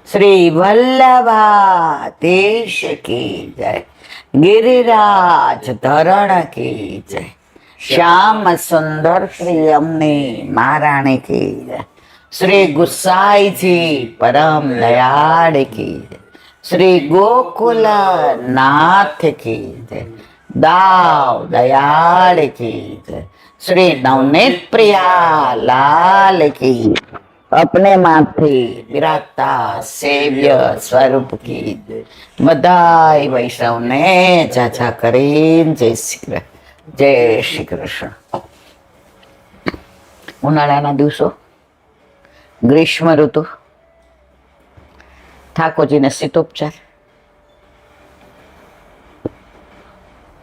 श्री वल्लभाधीश की जय, गिरिराज धरण की जय, श्याम सुंदर श्री अम्ने महाराणी की जय, श्री गुसाई जी परम दयाल की जय, श्री गोकुल नाथ की जय, दाव दयाल की जय, श्री नवनीत प्रिया लाल की, अपने माथे विराजता सेव्य स्वरूप की बधाई वैष्णव ने चाचा करीन जय श्री कृष्ण। उनाळाना दिवसो, ग्रीष्म ऋतु, ठाकोरजीने शीतोपचार,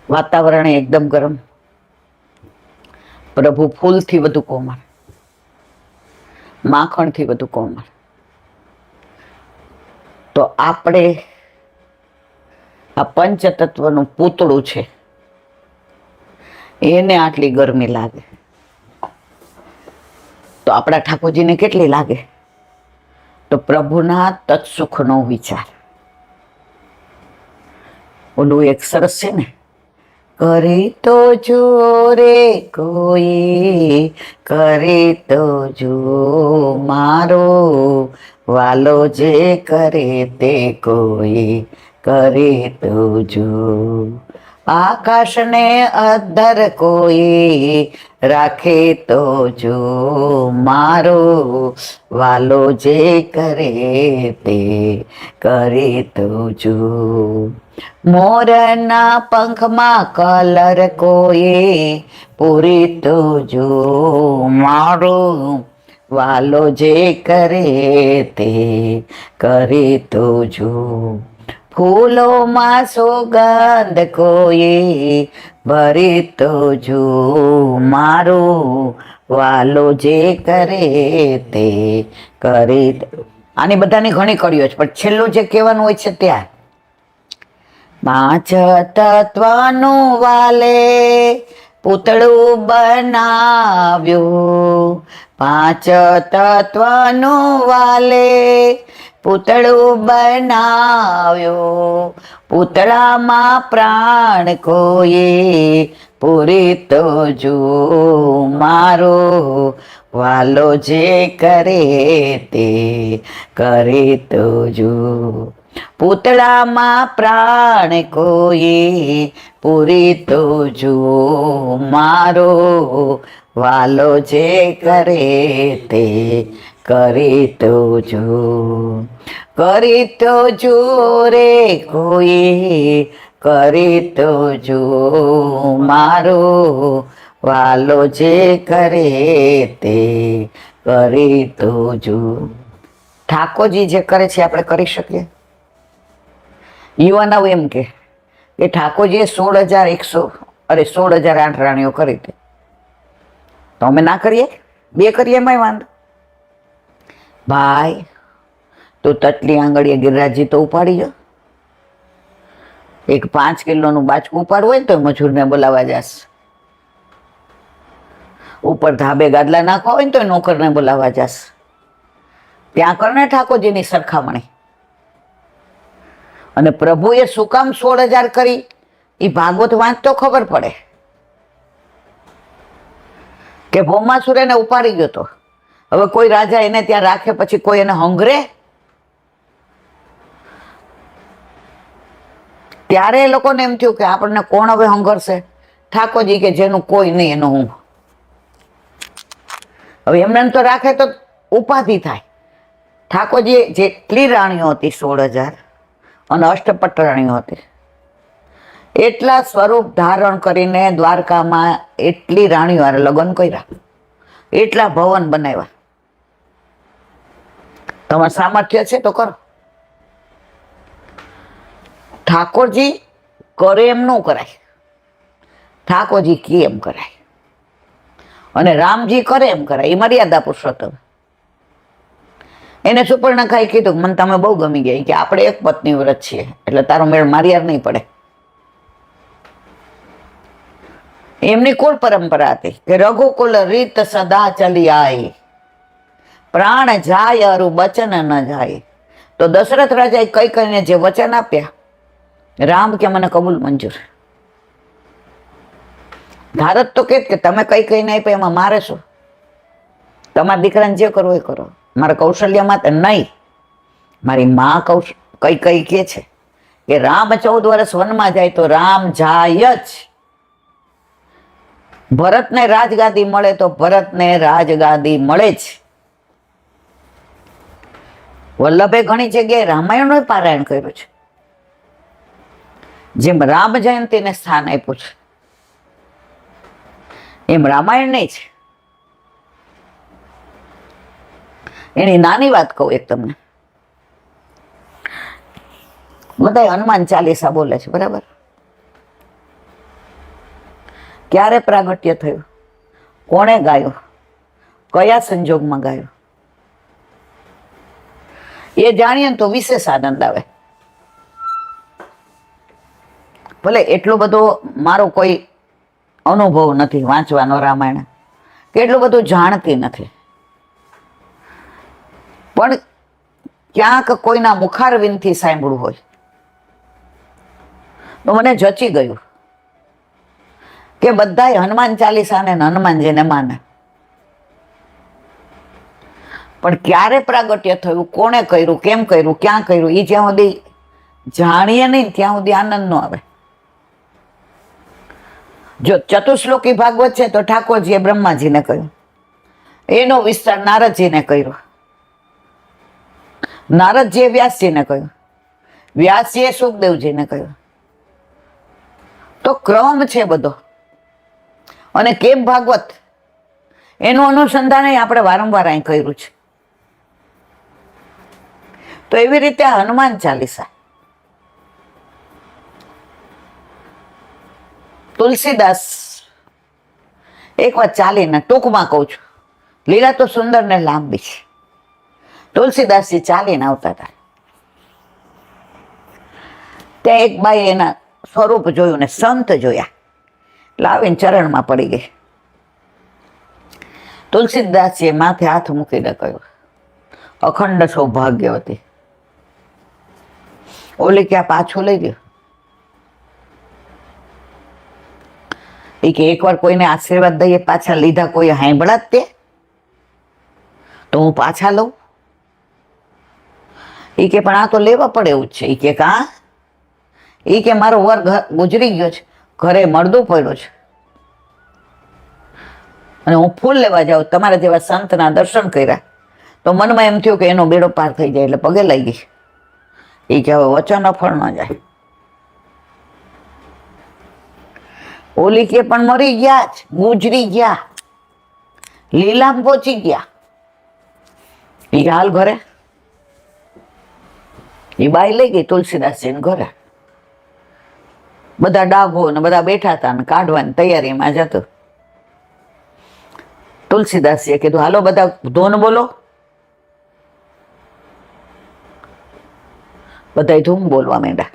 वातावरण एकदम गरम, प्रभु फूल थी वधु कोमल, माखण थी वधु कोमल। तो आपणे आ पंचतत्वનું પૂતળું છે એને આટલી ગરમી લાગે તો આપણા ઠાકોરજીને કેટલી લાગે? તો પ્રભુના તત્સુખનો વિચાર। ઓલું એક સરસ છે ને, करे तो जो रे कोई, करे तो जो मारो वालो जे करे ते कोई, करे तो जो आकाश ने अधर कोई, राखे तो जो मारो वालो जे करे ते करे तो जो मोरना पंख मा कलर कोई, पूरी तो जो मारो वालो जे करे ते करे तो जो फूलों मा सुगंध कोई, भरी तो जो मारो वालो जे करे ते करे। आनी बधानी घणी कड़ीओ छे, पण छेल्लुं जे कहेवानुं होय छे त्यां पांच तत्वनु वाले पूतळू बनाव्यो, पांच तत्वनु वाले पूतळू बनाव्यो, पूतळामां प्राण कोई, पूरी तो जो मारो वालो जे करे ते करे तो जो पूतळामां प्राण कोई, पूरी तो जो मारो वालो जे करे ते करे तो जो, करे तो जो रे कोई, करे तो जो मारो वालो जे करे ते करे तो जो। ઠાકોરજી જે કરે છે આપણે કરી શકીએ? યુવાનો એમ કે ઠાકોરજીએ 16,008 રાણીઓ કરી હતી, તો અમે ના કરીએ? 2 કરીએ એમાંય વાંધો? ભાઈ તું તટલી આંગળીએ ગિરિરાજજી તો ઉપાડી જો, એક 5 કિલોનું બાચકું ઉપાડવું હોય તો મજૂરને બોલાવા જાસ, ઉપર ધાબે ગાદલા નાખવા હોય તો નોકરને બોલાવા જાસ, ત્યાં કરને ઠાકોરજીની સરખામણી। અને પ્રભુએ શું કામ 16,000 કરી એ ભાગવત વાંચતો ખબર પડે કે ભૌમાસુર એને ઉપાડી ગયો તો હવે કોઈ રાજા એને ત્યાં રાખે પછી કોઈ એને હંગરે? ત્યારે એ લોકોને એમ થયું કે આપણને કોણ હવે હંગરશે? ઠાકોરજી કે જેનું કોઈ નહીં એનું હું। હવે એમને તો રાખે તો ઉપાધિ થાય। ઠાકોરજી જેટલી રાણીઓ હતી 16,000 અને અષ્ટપટ રાણીઓ હતી, એટલા સ્વરૂપ ધારણ કરીને દ્વારકામાં એટલી રાણીઓ હારે લગ્ન કર્યા, એટલા ભવન બનાવ્યા। તમારું સામર્થ્ય છે તો કરો। ઠાકોરજી કરે એમ ન કરાય, ઠાકોરજી કે એમ કરાય, અને રામજી કરે એમ કરાય। એ મર્યાદા પુરુષોત્તમ। એને સુપર્ણખાએ કીધું મને તમે બહુ ગમી ગયા કે આપણે એક પત્ની વ્રત છીએ એટલે તારો મેળ મારી યાર નહીં પડે। એમની કુળ પરંપરા હતી કે રઘુકુલ રીત સદા ચલી આઈ, પ્રાણ જાય અરુ બચન ન જાય, તો દશરથ રાજાએ કઈ કઈને જે વચન આપ્યા, રામ કે મને કબૂલ મંજૂર. ભારત તો કે તમે કઈ કઈને આપ્યા એમાં મારે શું, તમારા દીકરાને જે કરવું એ કરો, મારા કૌશલ્ય માટે નહીં. મારી માં કઈ કે છે કે રામ 14 વર્ષ વનમાં જાય તો રામ જાય જ. ભરતને રાજગાદી મળે તો ભરતને રાજગાદી મળે જ. વલ્લભે ઘણી જગ્યાએ રામાયણનું પારાયણ કર્યું છે, જેમ રામ જયંતીને સ્થાન આપ્યું છે એમ રામાયણ નહીં છે. એની નાની વાત કહું એક તમને. બધા હનુમાન ચાલીસા બોલે છે, બરાબર? ક્યારે પ્રાગટ્ય થયું, કોણે ગાયું, કયા સંજોગમાં ગાયું, એ જાણીએ ને તો વિશેષ આનંદ આવે. ભલે એટલો બધો મારો કોઈ અનુભવ નથી વાંચવાનો રામાયણ, કે એટલું બધું જાણતી નથી, પણ ક્યાંક કોઈના મુખારવિંદથી સાંભળવું હોય તો મને જચી ગયું કે બધાય હનુમાન ચાલીસાને હનુમાનજીને માને. પણ ક્યારે પ્રાગટ્ય થયું, કોણે કર્યું, કેમ કર્યું, ક્યાં કર્યું, એ જ્યાં સુધી જાણીએ નહીં ત્યાં સુધી આનંદ ન આવે. જો ચતુશ્લોકી ભાગવત છે તો ઠાકોરજીએ બ્રહ્માજીને કહ્યું, એનો વિસ્તાર નારદજીને કર્યો, નારદજીએ વ્યાસજીને કહ્યું, વ્યાસજીએ સુખદેવજીને કહ્યું. તો ક્રમ છે બધો. અને કેમ ભાગવત એનું અનુસંધાન આપણે વારંવાર અહીં કર્યું છે. તો એવી રીતે હનુમાન ચાલીસા, તુલસીદાસ, એક વાત ચાલીને ટૂંકમાં કહું છું, લીલા તો સુંદર ને લાંબી છે. તુલસીદાસજી ચાલીને આવતા હતા, ત્યાં એક બાઈ એના સ્વરૂપ જોયું ને સંત જોયા, લાવીને ચરણમાં પડી ગઈ. તુલસીદાસજીએ માથે હાથ મૂકીને કહ્યું, અખંડ સૌભાગ્યવતી. ઓલી ક્યાં પાછું લઈ ગયો. એ કે એકવાર કોઈને આશીર્વાદ દઈએ પાછા લીધા કોઈ હાંભળા જ તે, તો હું પાછા લઉં. એ કે પણ આ તો લેવા પડે એવું જ છે. એ કે કા, એ કે મારો વર ગુજરી ગયો છે, ઘરે મળદું પડ્યું છે, અને હું ફૂલ લેવા જાઉં, તમારા જેવા સંતના દર્શન કર્યા તો મનમાં એમ થયું કે એનો બેડો પાર થઈ જાય એટલે પગે લઈ ગઈ. એ કે હવે વચન અફળ ન જાય. ઓલી કે પણ મરી ગયા જ, ગુજરી ગયા, લીલામ પહોંચી ગયા. એ કે હાલ ઘરે. એ બાઈ લઈ ગઈ તુલસીદાસજીને ઘરે. બધા ડાભો ને બધા બેઠા હતા ને કાઢવાની તૈયારીમાં જતું. તુલસીદાસજીએ કીધું હાલો બધા ધૂન બોલો. બધા ધૂમ બોલવા માંડ્યા.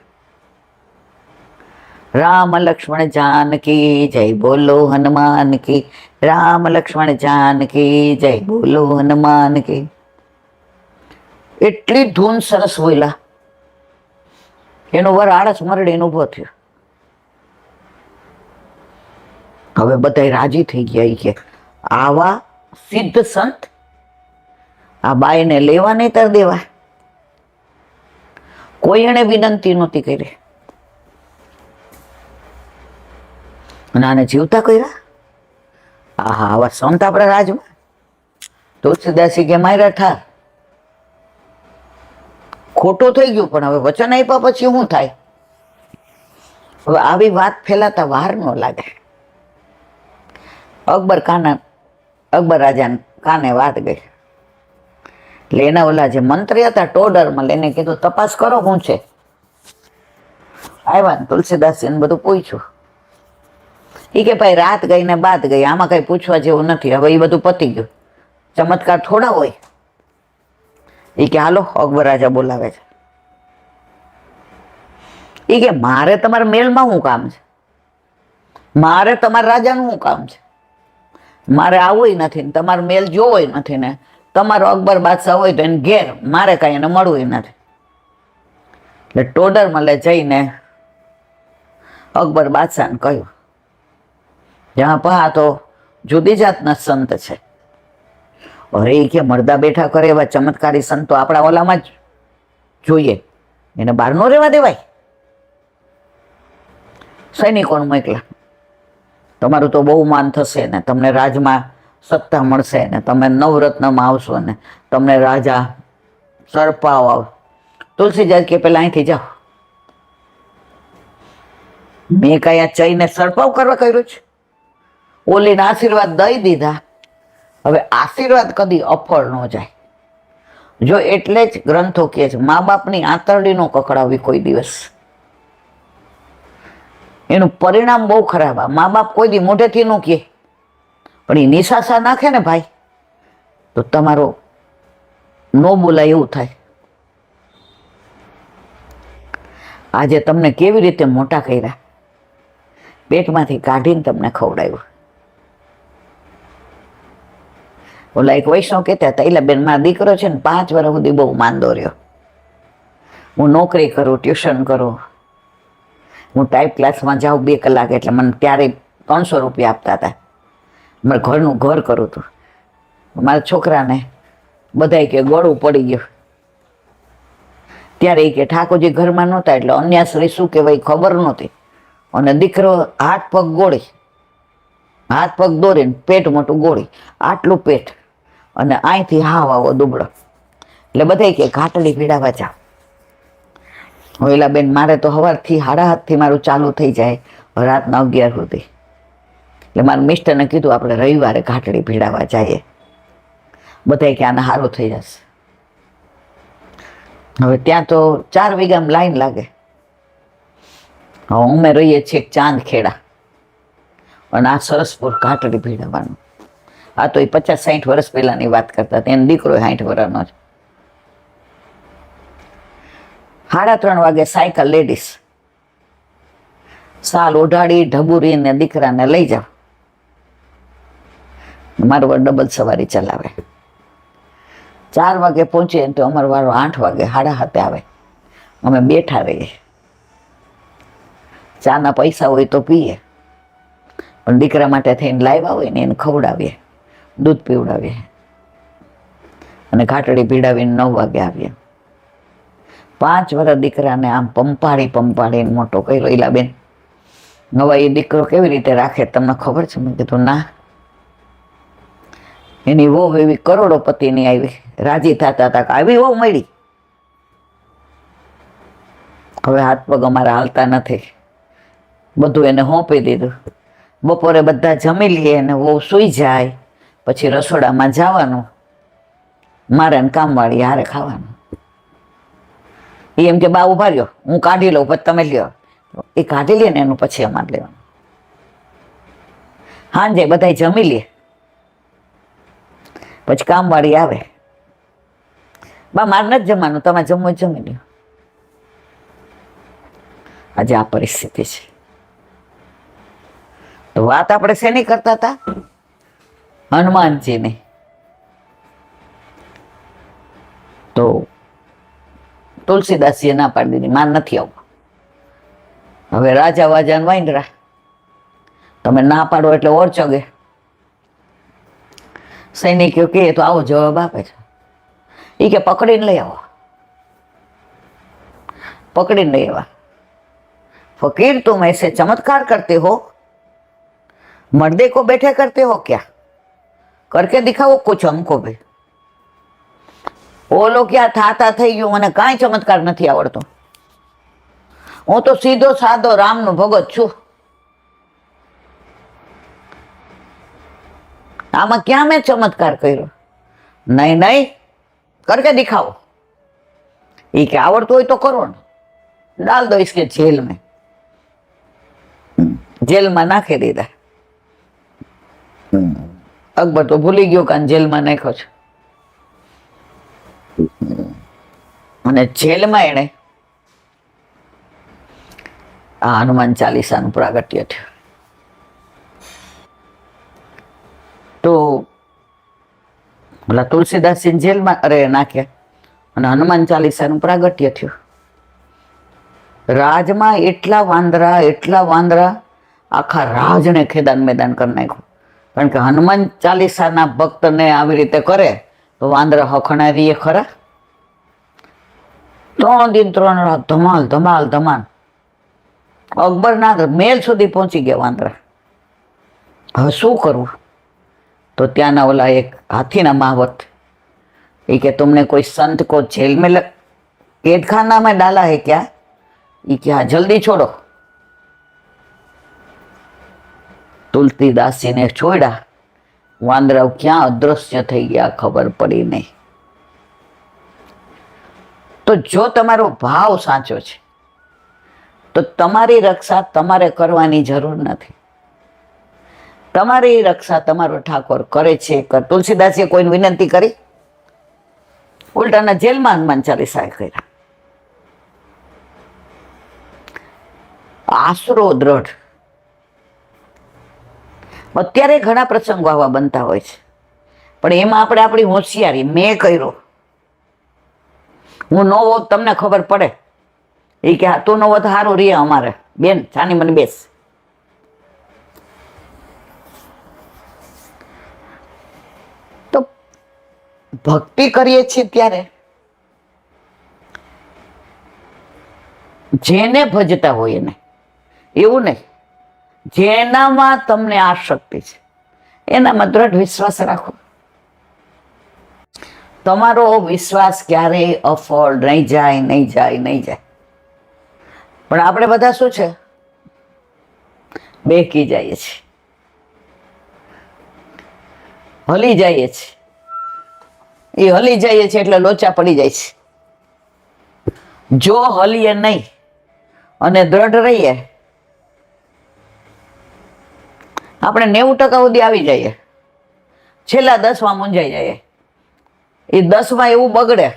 રામ લક્ષ્મણ જાનકી જય બોલો હનુમાન કી, રામ લક્ષ્મણ જાનકી જય બોલો હનુમાન કી. એટલી ધૂન સરસ બોલ્યા, એનો વર આળસ મરડીને ઊભો થયો. હવે બધા રાજી થઈ ગયા. કે આવા સિદ્ધ સંત આ બાઈને લેવા નહીં તર દેવા. કોઈ એને વિનંતી નહોતી કરી, અને આને જીવતા કર્યા. આહા, આવા સંત આપણા રાજમાં. તુલસીદાસી કે માર્યા ઠાર. ખોટું થઈ ગયું, પણ હવે વચન આપ્યા પછી શું થાય? હવે આવી વાત ફેલાતા વાર ન લાગે. અકબર રાજાને કાને વાત ગઈ. એટલે એના ઓલા જે મંત્રી હતા ટોડરમાં લઈને કીધું તપાસ કરો શું છે. આવ્યા ને તુલસીદાસજીને બધું પૂછ્યું. એ કે ભાઈ રાત ગઈ ને બાદ ગઈ, આમાં કઈ પૂછવા જેવું નથી. હવે એ બધું પતી ગયું, ચમત્કાર થોડા હોય. એ કે હાલો અકબર રાજા બોલાવે છે. એ કે મારે તમારા મેલમાં શું કામ છે, મારે તમારા રાજાનું શું કામ છે, મારે આવવું નથી ને તમારો મેલ જોવો નથી ને તમારો અકબર બાદશાહ હોય તો એને ઘેર, મારે કઈ એને મળવું નથી. એટલે ટોડર મલે જઈને અકબર બાદશાહને કહ્યું, જ્યાં પા તો જુદી જાતના સંત છે. અરે એ કે મરદા બેઠા કરે એવા ચમત્કારી સંતો આપણા ઓલામાં જ જોઈએ, એને બહાર નો રહેવા દેવાય. સૈનિકોને મોકલા, તમારું તો બહુ માન થશે ને, તમને રાજમાં સત્તા મળશે ને, તમે નવરત્નમાં આવશો ને, તમને રાજા સરપાવ આવ. તુલસીદાસ કે પેલા અહીંથી જાઓ, મેં કઈ આ ચઈને સરપાવ કરવા કર્યું છે? ઓલીને આશીર્વાદ દઈ દીધા, હવે આશીર્વાદ કદી અફળ ન જાય. જો એટલે જ ગ્રંથો કહે છે, મા બાપની આંતરડી નો કકડાવી કોઈ દિવસ, એનું પરિણામ બહુ ખરાબ. મા બાપ કોઈ દી મોઢેથી નું કહે, પણ એ નિશાસા નાખે ને ભાઈ, તો તમારો નો બોલાય એવું થાય. આજે તમને કેવી રીતે મોટા કર્યા, પેટમાંથી કાઢીને તમને ખવડાવ્યું. ઓલા એક વૈષ્ણવ કહેતા હતા, એટલે બેન મારો દીકરો છે ને 5 વર્ષ સુધી બહુ માંદો રહ્યો. હું નોકરી કરું, ટ્યુશન કરું, હું ટાઈપ ક્લાસમાં જાઉં 2 કલાક, એટલે મને ત્યારે 300 રૂપિયા આપતા હતા. મારે ઘરનું ઘર કરું હતું. મારા છોકરાને બધાય કે ગળું પડી ગયું. ત્યારે એ કે ઠાકોરજી ઘરમાં નહોતા, એટલે અન્યાશ્રી શું કહેવાય ખબર નહોતી. અને દીકરો હાથ પગ દોરીને પેટ મોટું ગોળી, આટલું પેટ, અને અહીંથી હાવ આવો દુબળો. એટલે બધાય કે ઘાટડી પીડાવા જાવ. ઓલા બેન મારે તો સવારથી 7:30 મારું ચાલુ થઈ જાય રાતના 11 સુધી. એટલે મારા મિસ્ટરને કીધું આપણે રવિવારે ઘાટડી પીડાવા જઈએ. બધાય કે આને સારું થઈ જશે. હવે ત્યાં તો 4 વીઘામાં લાઈન લાગે. હવે અમે રહીએ છીએ ચાંદખેડા, અને આ સરસપુર ઘાટડી પીડાવાનું. આ તો એ 50-60 વર્ષ પહેલાની વાત કરતા હતા. એનો દીકરો 60 વર્ષનો છે. 3:30 વાગે સાયકલ લેડીઝ સાલ ઓઢાડી ઢબુરીને દીકરાને લઈ જાવ. મારો ડબલ સવારી ચલાવે. 4 વાગે પહોંચીએ તો અમારો વાળો 8 વાગે 7:30 આવે. અમે બેઠા રહીએ, ચાના પૈસા હોય તો પીએ, પણ દીકરા માટે થઈને લાવ્યા હોય ને એને ખવડાવીએ, દૂધ પીવડાવીએ, અને ઘાટડી પીડાવીને 9 વાગે આવીએ. 5 વર્ષ દીકરાને આમ પંપાડીને મોટો કર્યો. એલા બેન હવે એ દીકરો કેવી રીતે રાખે તમને ખબર છે? મેં કીધું ના. એની વહુ એવી કરોડોપતિની આવી, રાજી થતા હતા કે આવી વહુ મળી. હવે હાથ પગ અમારા હાલતા નથી, બધું એને સોંપી દીધું. બપોરે બધા જમી લઈએ અને વહુ સૂઈ જાય, પછી રસોડામાં જવાનું, મારે કામવાળી હારે ખાવાનું. એમ કે બા ઉભા રહ્યો, હું કાઢી લઉં પછી તમે લ્યો. એ કાઢી લે ને એનું પછી અમારે લેવાનું. સાંજે બધા જમી લે, પછી કામવાળી આવે, બા મારે નથી જમવાનું, તમે જમવું જમી લ્યો. આજે આ પરિસ્થિતિ છે. તો વાત આપણે શેની કરતા હતા? હનુમાનજીની. તો તુલસીદાસજીએ ના પાડી દીધી, માર નથી આવું. હવે રાજા વાજાને વાંદરા, તમે ના પાડો એટલે ઓર ચગે. સૈનિકો કહે તો આવો જવાબ આપે છે. એ કે પકડીને લઈ આવો, પકડીને લઈ આવા. फकीर तुम ऐसे चमत्कार करते हो, मर्दे को बैठे करते हो क्या? करके दिखाओ कुछ हमको भी. ઓલો ક્યાં થાતા થઈ ગયો, મને કાંઈ ચમત્કાર નથી આવડતો. હું તો સીધો સાદો રામનો ભગત છું. આમાં ક્યાં મેં ચમત્કાર કર્યો? નહીં, કરકે દિખાવો. એ કે આવડતું હોય તો કરો ને, ડાલ દો इसके જેલ में. જેલમાં નાખી દીધા. અકબર તો ભૂલી ગયો કે જેલમાં નાખ્યો છે. અને જેલમાં એને આ હનુમાન ચાલીસાનું પ્રાગટ્ય થયું. તો ઓલા તુલસીદાસજી જેલમાં નાખ્યા અને હનુમાન ચાલીસાનું પ્રાગટ્ય થયું. રાજમાં એટલા વાંદરા, આખા રાજને ખેદાન મેદાન કરી નાખ્યું. કારણ કે હનુમાન ચાલીસાના ભક્તને આવી રીતે કરે તો વાંદરા હખણા રહીએ ખરા? 3 દિન 3 રાત ધમાલ ધમાલ ધમાલ. અકબરના મહેલ સુધી પહોંચી ગયા વાંદરા. હવે શું કરવું? તો ત્યાંના ઓલા એક હાથીના માવત એ કે तुमने कोई संत को जेल में कैद खाना में डाला है क्या? ये क्या जल्दी छोड़ो. તુલસીદાસજીને છોડ્યા. વાંદરાઓ ક્યાં અદૃશ્ય થઈ ગયા ખબર પડી નહીં. તો જો તમારો ભાવ સાચો છે તો તમારી રક્ષા તમારે કરવાની જરૂર નથી. તમારી રક્ષા તમારો ઠાકોર કરે છે. તુલસીદાસે કોઈને વિનંતી કરી? ઉલટાના જેલમાં હનુમાન ચાલીસા કર્યા. આશરો દ્રઢ. અત્યારે ઘણા પ્રસંગો આવા બનતા હોય છે, પણ એમાં આપણે આપણી હોશિયારી, મેં કર્યો, હું ન હોત તમને ખબર પડે. એ કે તું ન હોત સારું રે અમારે બેન, ચાની મને બેસ. તો ભક્તિ કરીએ છીએ ત્યારે જેને ભજતા હોય એને, એવું નહીં, જેનામાં તમને આ શક્તિ છે એનામાં દ્રઢ વિશ્વાસ રાખો. તમારો વિશ્વાસ ક્યારેય અફળ નહીં જાય. પણ આપણે બધા શું છે, બેકી જઈએ છીએ, હલી જઈએ છીએ. એ હલી જઈએ છીએ એટલે લોચા પડી જાય છે. જો હલીએ નહીં અને દ્રઢ રહીએ, આપણે 90% સુધી આવી જઈએ, છેલ્લા 10માં મૂંઝાઈ જઈએ. એ 10માં એવું બગડે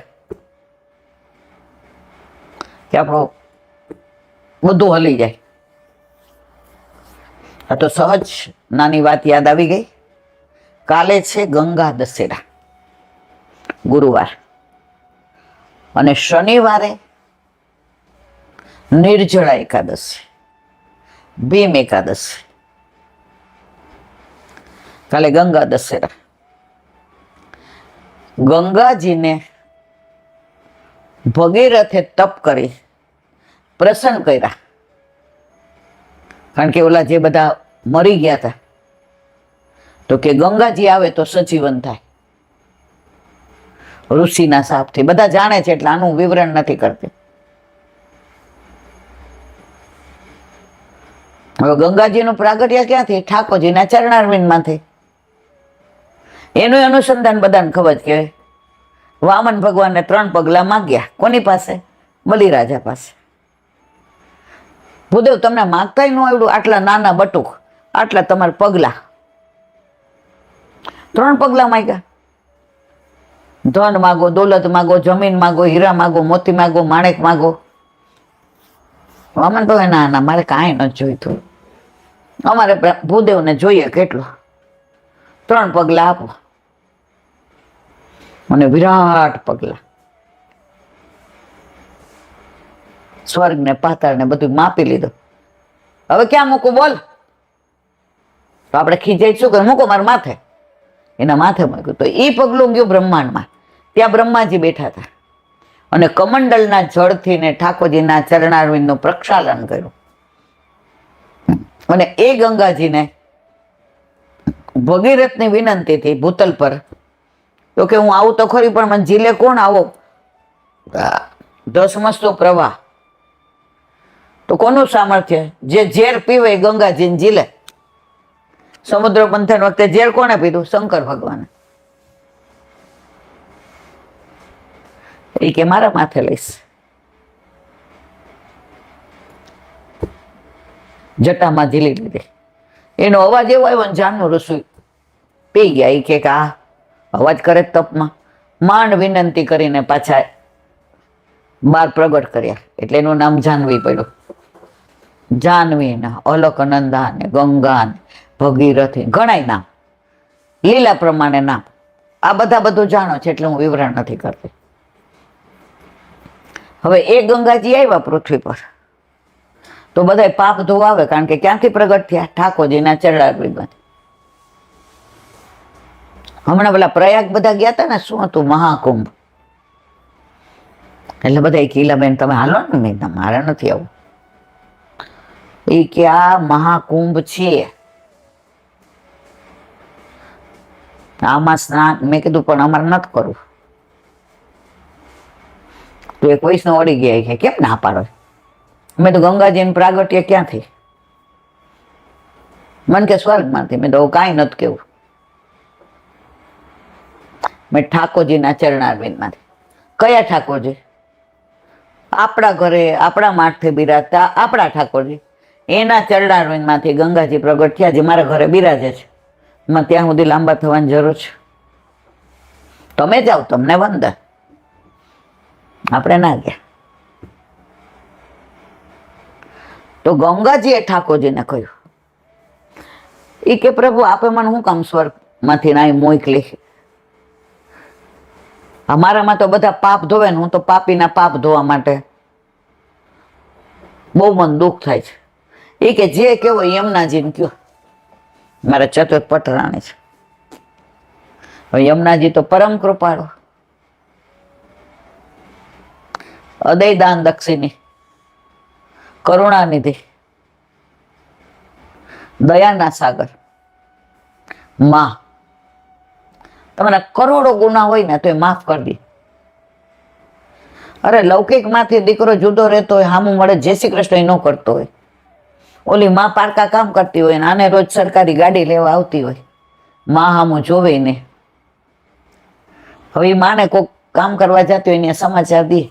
કે આપણું બધું હલી જાય. આ તો સહજ નાની વાત યાદ આવી ગઈ. કાલે છે ગંગા દશેરા, ગુરુવાર, અને શનિવારે નિર્જળા એકાદશી, ભીમ એકાદશી. કાલે ગંગા દશેરા. ગંગાજીને ભગીરથે તપ કરી પ્રસન્ન કર્યા. કારણ કે ઓલા જે બધા મરી ગયા હતા, તો કે ગંગાજી આવે તો સજીવન થાય, ઋષિના શાપથી. બધા જાણે છે એટલે આનું વિવરણ નથી કરતી. હવે ગંગાજીનું પ્રાગટ્ય ક્યાંથી? ઠાકોરજીના ચરણારવિંદમાંથી. એનું અનુસંધાન બધાને ખબર કે વામન ભગવાનને 3 પગલા માગ્યા. કોની પાસે? બલિરાજા પાસે. ભૂદેવ તમને માગતાય ન આવડ્યું, આટલા નાના બટુક, આટલા તમારા પગલા, 3 પગલા માગ્યા. ધન માગો, દોલત માગો, જમીન માગો, હીરા માગો, મોતી માગો, માણેક માગો. વામન ભગવાન ના મારે કાંઈ નથી જોઈતું, અમારે ભૂદેવને જોઈએ કેટલો, 3 પગલા આપો. અને વિરાટ પગલા, સ્વર્ગ ને પાતાળ ને બધું માપી લીધું. હવે ક્યાં મૂકું બોલ? તો આપણે ખીજાઈ શું કરે? મૂકો મારા માથે. એના માથે મૂક્યું તો એ પગલું ગયું બ્રહ્માંડમાં. ત્યાં બ્રહ્માજી બેઠા હતા અને કમંડલના જળથી ને ઠાકોરજીના ચરણારવિંદનું પ્રક્ષાલન કર્યું. અને એ ગંગાજીને ભગીરથની વિનંતીથી ભૂતલ પર, તો કે હું આવું તો ખરી, પણ મને ઝીલે કોણ? આવો ધસમસતો પ્રવાહ. તો કોનું સામર્થ્ય? જે ઝેર પીવે એ ગંગાજીને ઝીલે. સમુદ્ર મંથન વખતે ઝેર કોને પીધું? શંકર ભગવાને. એ કે મારા માથે લઈશ. જટામાં ઝીલી લીધી. એનો અવાજ એવો આવ્યો ને જાનનું રસોઈ પી ગયા. એ કે આ અવાજ કરે તપમાં. માંડ વિનંતી કરીને પાછા બાર પ્રગટ કર્યા, એટલે એનું નામ જાહ્નવી પડ્યું. જાહ્નવી ના અલકનંદા ને ગંગા ને ભગીરથી ઘણાય નામ, લીલા પ્રમાણે નામ. આ બધું જાણો છે એટલે હું વિવરણ નથી કરતી. હવે એ ગંગાજી આવ્યા પૃથ્વી પર તો બધા પાપ ધોવા આવે, કારણ કે ક્યાંથી પ્રગટ થયા? ઠાકોરજીના ચરણારવિંદમાંથી. હમણાં પેલા પ્રયાગ બધા ગયા હતા ને, શું હતું? મહાકુંભ. એટલે બધા કીલાબેન તમે હાલો ને, મેં મારે નથી આવું. એ કે આ મહાકુંભ છે, આમાં સ્નાન. મેં કીધું પણ અમારે નથી કરવું. તો એક વૈષ્ણવ અડી ગયા કે કેમ ના પાડો? મેં તો ગંગાજી પ્રાગટ્ય ક્યાંથી? મન કે સ્વર્ગમાંથી. મેં તો કાંઈ નથી કેવું. મેં ઠાકોરજીના ચરણારવિંદમાંથી. કયા ઠાકોરજી? આપણા ઘરે આપણા માથે બિરાજતા આપણા ઠાકોરજી, એના ચરણારવિંદમાંથી ગંગાજી પ્રગટ થયા, જે મારા ઘરે બિરાજે છે. માં ત્યાં સુધી લાંબા થવાની જરૂર છે? તમે જાઓ, તમને વંદન. આપણે ના ગયા. તો ગંગાજીએ ઠાકોરજીને કહ્યું, એ કે પ્રભુ આપે મને શું કામ સ્વર્ગમાંથી ના મોકલી? અમારામાં તો બધા પાપ ધોવે ને, હું તો પાપીના પાપ ધોવા માટે બહુ મન દુઃખ થાય છે. એ કે જે કેવો યમુનાજીને કયો. મારા ચતુર્થ પટરાણી છે. હવે યમુનાજી તો પરમ કૃપાળુ, અદય દાન દક્ષિણી, કરુણાનિધિ, દયાના સાગર, માં. તમારા કરોડો ગુના હોય ને તો એ માફ કરી દે. અરે લૌકિક માંથી દીકરો જુદો રહેતો હોય, હામું મળે જય શ્રી કૃષ્ણ ન કરતો હોય, ઓલી માં પારકા કામ કરતી હોય ને આને રોજ સરકારી ગાડી લેવા આવતી હોય, માં હામું જોવે ને. હવે માને કોઈક કામ કરવા જતી હોય ને સમાચાર દે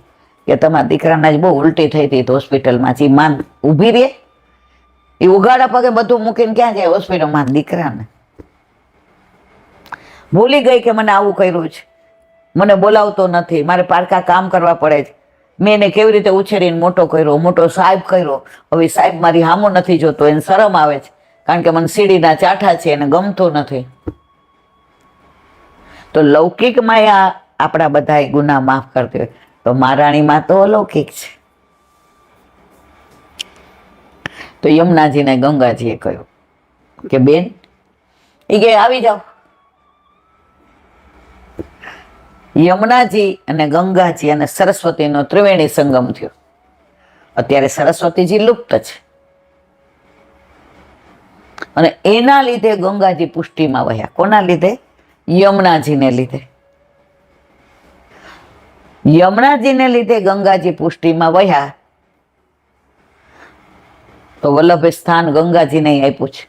કે તમારા દીકરાના જ બહુ ઉલટી થઈ હતી હોસ્પિટલમાંથી. માન ઊભી રહે? એ ઉગાડા પગે બધું મૂકીને ક્યાં જાય હોસ્પિટલમાં? દીકરાને ભૂલી ગઈ કે મને આવું કર્યું છે, મને બોલાવતો નથી, મારે પારકા કામ કરવા પડે છે. મેં એને કેવી રીતે ઉછેરીને મોટો કર્યો, મોટો સાહેબ કર્યો. હવે સાહેબ મારી હામો નથી જોતો, એને શરમ આવે છે, કારણ કે મને સીડીના ચાઠા છે, એને ગમતું નથી. તો લૌકિકમાં આપણા બધા ગુના માફ કરતી હોય, તો મહારાણીમાં તો અલૌકિક છે. તો યમુનાજીને ગંગાજીએ કહ્યું કે બેન, એ કે આવી જાઓ. યમુનાજી અને ગંગાજી અને સરસ્વતીનો ત્રિવેણી સંગમ થયો. અત્યારે સરસ્વતીજી લુપ્ત છે, અને એના લીધે ગંગાજી પુષ્ટિમાં વહ્યા. કોના લીધે? યમુનાજીને લીધે. યમુનાજીને લીધે ગંગાજી પુષ્ટિમાં વહ્યા. તો વલ્લભે સ્થાન ગંગાજીને આપ્યું છે.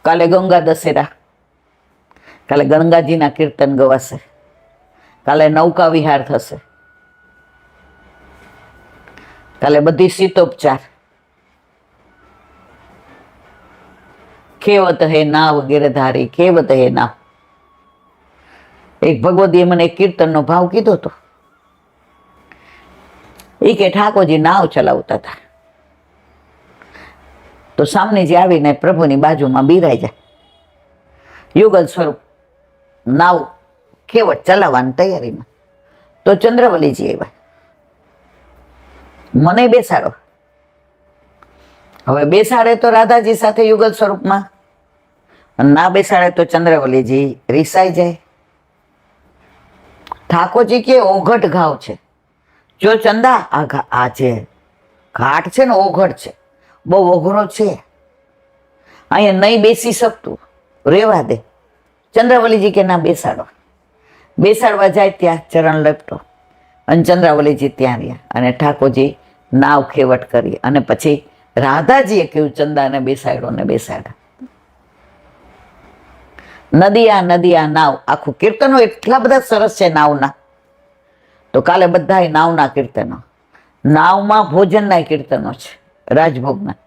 કાલે ગંગા દશેરા, કાલે ગંગાજીના કીર્તન ગવાશે, કાલે નૌકા વિહાર થશે, કાલે બધી શીતોપચાર, ખેવત હે નાવ ગિરધારી, ખેવત હે નાવ. એક ભગવતીએ મને એક કીર્તનનો ભાવ કીધો હતો. એ કે ઠાકોરજી નાવ ચલાવતા હતા, તો સામને જે આવીને પ્રભુની બાજુમાં બિરાઈ જાય, યુગલ સ્વરૂપ નાવ ખેવટ ચલાવવાની તૈયારીમાં. તો ચંદ્રવલીજી આવ્યા, મને બેસાડો. હવે બેસાડે તો રાધાજી સાથે યુગલ સ્વરૂપમાં, ના બેસાડે તો ચંદ્રવલીજી રીસાઈ જાય. ઠાકોરજી કે ઓઘટ ઘાવ છે. જો ચંદા, આ જે ઘાટ છે ને ઓઘટ છે, બહુ ઓઘરો છે, અહીંયા નહીં બેસી શકતું, રેવા દે. ચંદ્રવલીજી કે ના બેસાડો. બેસાડવા જાય ત્યાં ચરણ લપટો, અને ચંદ્રાવલીજી ત્યાં રહ્યા, અને ઠાકોરજી નાવ ખેવટ કરી, અને પછી રાધાજીએ કહ્યું ચંદાને બેસાડો ને બેસાડ્યા. નદીયા નદીયા નાવ, આખું કીર્તનો એટલા બધા સરસ છે નાવના. તો કાલે બધા નાવના કીર્તનો, નાવમાં ભોજનના કીર્તનો છે, રાજભોગના.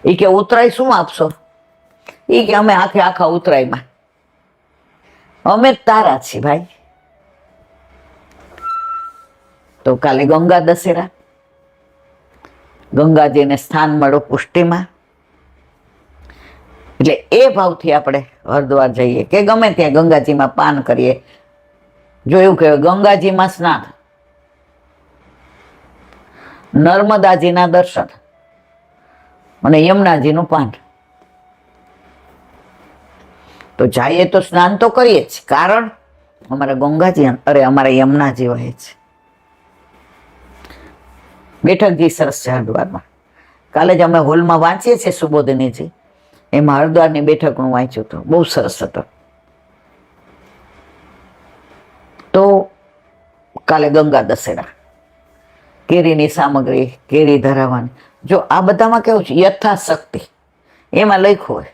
એ કે ઉતરાય શું આપશો? એ કે અમે આખે આખા ઉતરાયમાં અમે તારા છીએ ભાઈ. તો કાલે ગંગા દશેરા, ગંગાજીને સ્થાન મળો પુષ્ટિમાં. એટલે એ ભાવથી આપણે હરિદ્વાર જઈએ કે ગમે ત્યાં ગંગાજીમાં પાન કરીએ. જો એવું કહેવાય ગંગાજીમાં સ્નાન, નર્મદાજીના દર્શન અને યમુનાજીનું પાન. તો જઈએ તો સ્નાન તો કરીએ જ, કારણ અમારા ગંગાજી અમારા યમુનાજી વહે છે. બેઠકજી સરસ છે હરિદ્વારમાં. કાલે જ અમે હોલમાં વાંચીએ છીએ સુબોધિનીજી, એમાં હરિદ્વારની બેઠકનું વાંચ્યું હતું, બહુ સરસ હતું. તો કાલે ગંગા દશેરા, કેરીની સામગ્રી, કેરી ધરાવવાની. જો આ બધામાં કેવું છે, યથાશક્તિ એમાં લખ્યું હોય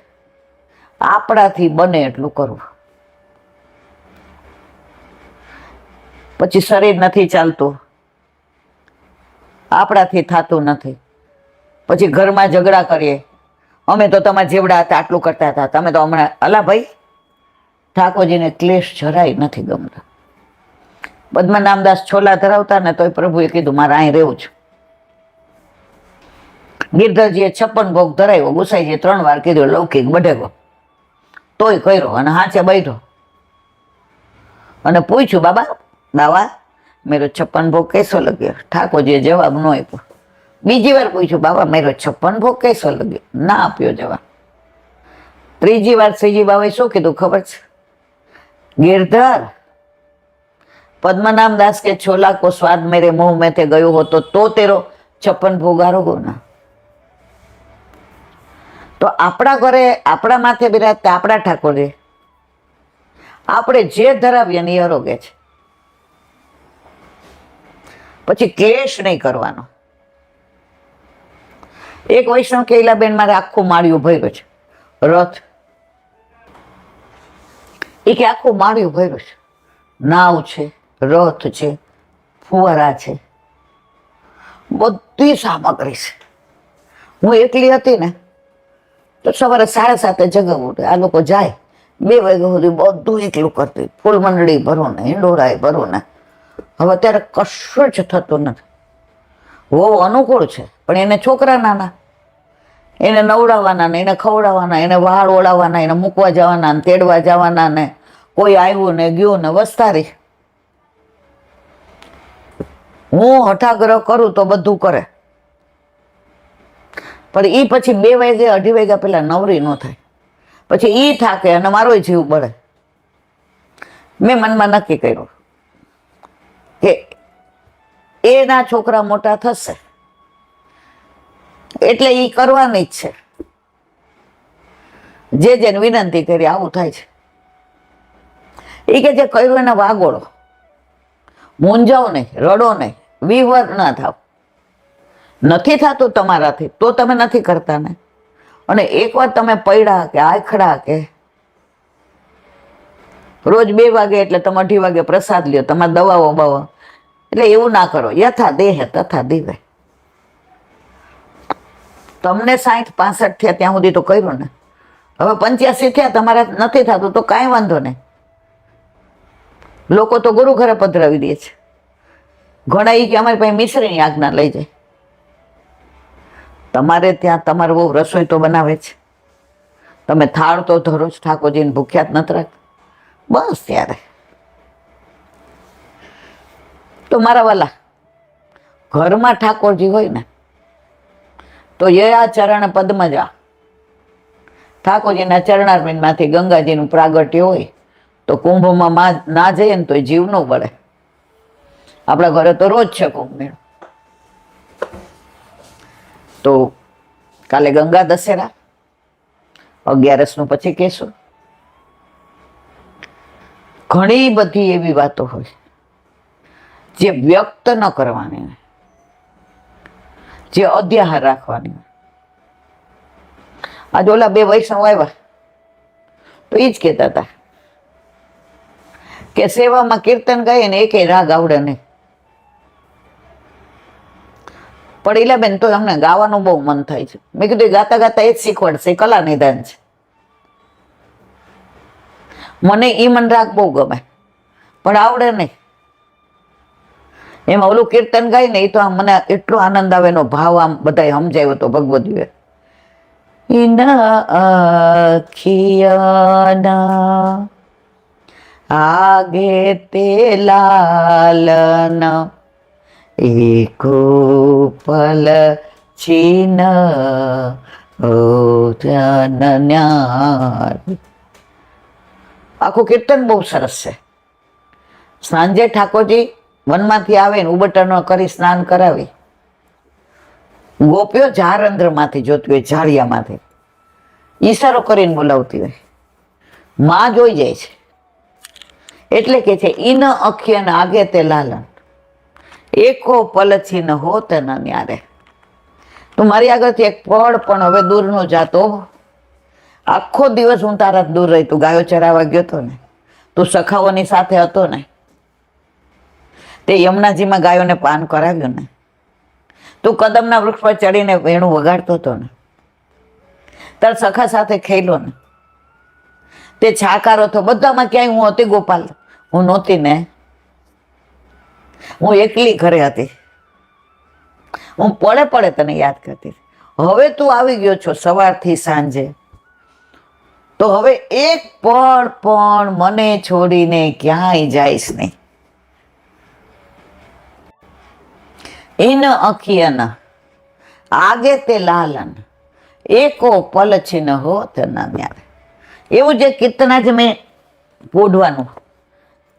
આપણાથી બને એટલું કરવું. પછી શરીર નથી ચાલતું, આપણાથી થતું નથી, પછી ઘરમાં ઝઘડા કરીએ, અમે તો તમારા જેવડા હતા આટલું કરતા હતા, તમે તો હમણાં. અલા ભાઈ, ઠાકોરજીને ક્લેશ જરાય નથી ગમતા. પદ્મનાભદાસ છોલા ધરાવતા ને તોય પ્રભુએ કીધું મારે અહીં રહેવું છે. ગિરધરજીએ 56 ભોગ ધરાવ્યો, ગુસાઈજીએ 3 વાર કીધું લૌકિક બઢેગો, તોય કર્યો અને હાચે બેઠો અને પૂછ્યું બાબા મેરો 56 ભોગ कैसो लग्यो? ઠાકોરજીએ જવાબ ન આપ્યો. બીજી વાર પૂછ્યું બાબા મેરો 56 ભોગ कैसो लग्यो? ના આપ્યો જવાબ. ત્રીજી વાર શ્રીજી બાબાએ શું કીધું ખબર છે? गिरधर, पद्मनाभ दास के छोला को स्वाद मेरे मुंह में थे गयो हो तो तेरो 56 भोग आरोगो ना. તો આપણા ઘરે આપણા માથે બિરાજતા આપણા ઠાકોરજી આપણે જે ધરાવીએ ને એ આરોગે છે. પછી ક્લેશ નહીં કરવાનો. એક વૈષ્ણવ કેલાબેન મારે આખું માળિયું ભર્યું છે રથ, એ કે આખું માળિયું ભર્યું છે, નાવ છે, રથ છે, ફુવારા છે, બધી સામગ્રી છે. હું એકલી હતી ને તો સવારે 7:30 જગાવું, આ લોકો જાય 2 વાગ્યા સુધી બધું એકલું કરતી, ફૂલ મંડળી ભરો ને, હિંડોરાય ભરો ને. હવે અત્યારે કશું જ થતું નથી. બહુ અનુકૂળ છે, પણ એને છોકરા નાના, એને નવડાવવાના ને, એને ખવડાવવાના, એને વાળ ઓળાવવાના, એને મૂકવા જવાના ને, તેડવા જવાના ને, કોઈ આવ્યું ને ગયું ને, વસ્તારી. હું હઠાગ્રહ કરું તો બધું કરે, પણ એ પછી 2 વાગે 2:30 વાગ્યા પેલા નવરી ન થાય. પછી એ થાકે અને મારો જીવ બળે. મેં મનમાં નક્કી કર્યું કે એના છોકરા મોટા થશે એટલે એ કરવાની જ છે. જેને વિનંતી કરી આવું થાય છે. એ કે જે કર્યું એને વાગોળો, મૂંઝાવ નહીં, રડો નહીં, વિવર ના થાવ. નથી થતું તમારાથી તો તમે નથી કરતા ને. અને એકવાર તમે પડ્યા કે આખડા કે રોજ 2 વાગે એટલે તમે 2:30 વાગે પ્રસાદ લ્યો, તમારે દવાઓ બવા, એટલે એવું ના કરો. યથા દેહ તથા દીવે. તમને 60-65 થયા ત્યાં સુધી તો કર્યું ને, હવે 85 થયા તમારે નથી થતું તો કાંઈ વાંધો નહીં. લોકો તો ગુરુ ઘરે પધરાવી દે છે. ઘણા એ કે અમારી પાસે મિશ્રીની આજ્ઞા લઈ જાય. તમારે ત્યાં તમારે બહુ રસોઈ તો બનાવે છે, તમે થાળ તો ધરો જ, ઠાકોરજીને ભૂખ્યા જ નથી રાખતા. બસ ત્યારે તો મારા વાલા ઘરમાં ઠાકોરજી હોય ને તો યયા ચરણ પદ્મ જા. ઠાકોરજીના ચરણારવિંદમાંથી ગંગાજીનું પ્રાગટ્ય હોય તો કુંભમાં ના જઈએ ને તો જીવ ન બળે. આપણા ઘરે તો રોજ છે કુંભ મેળો. તો કાલે ગંગા દશેરા 11 પછી કહેશું. ઘણી બધી એવી વાતો હોય જે વ્યક્ત ન કરવાની, જે અધ્યાહાર રાખવાની. આજે ઓલા 2 વૈષ્ણવ આવ્યા તો એ જ કહેતા હતા કે સેવામાં કીર્તન ગાય ને એકે રાગ આવડે નહીં. પડેલા બેન તો અમને ગાવાનું બહુ મન થાય છે. મેં કીધું ગાતા ગાતા એ જ શીખવાડશે, કલા નિદાન છે. મને ઈ મન રાગ બહુ ગમે પણ આવડે નહીં. એમાં ઓલું કીર્તન ગાય ને એ તો મને એટલો આનંદ આવે, એનો ભાવ આમ બધા સમજાયો તો ભગવદીએ. આખિયાના આગે તે લાલન એકો પલ છીન આખું કીર્તન બહુ સરસ છે. સાંજે ઠાકોરજી વનમાંથી આવે ને ઉબટનો કરી સ્નાન કરાવી, ગોપીઓ ઝારંધ્રમાંથી જોતી હોય, ઝાડિયામાંથી ઈશારો કરીને બોલાવતી હોય. માં જોઈ જાય છે એટલે કે છે ઈન અખિયન આગે તે લાલન એકો પલછી ન હોત ન ન્યારે. તું મારી આગળથી એક પળ પણ હવે દૂર ન જાતો. આખો દિવસ હું તારા દૂર રહી. તું ગાયો ચરાવવા ગયો હતો ને, તું સખાઓની સાથે હતો ને, તે યમુનાજીમાં ગાયોને પાન કરાવ્યું ને, તું કદમના વૃક્ષ પર ચડીને વેણું વગાડતો હતો ને, તાર સખા સાથે ખેલો ને, તે છાકારો હતો. બધામાં ક્યાંય હું હતી ગોપાલ? હું નહોતી ને. હું એકલી ઘરે હતી. હું પડે પડે તને યાદ કરતી. હવે તું આવી ગયો છો સવારથી સાંજે, તો હવે એક પળ પણ મને છોડીને ક્યાંય જઈશ નહીં. ઇન અખિયન આગે તે લાલન એકો પલ છીન હોત ન ન્યારે. એવું જે કીર્તન આજે મેં પોઢવાનું,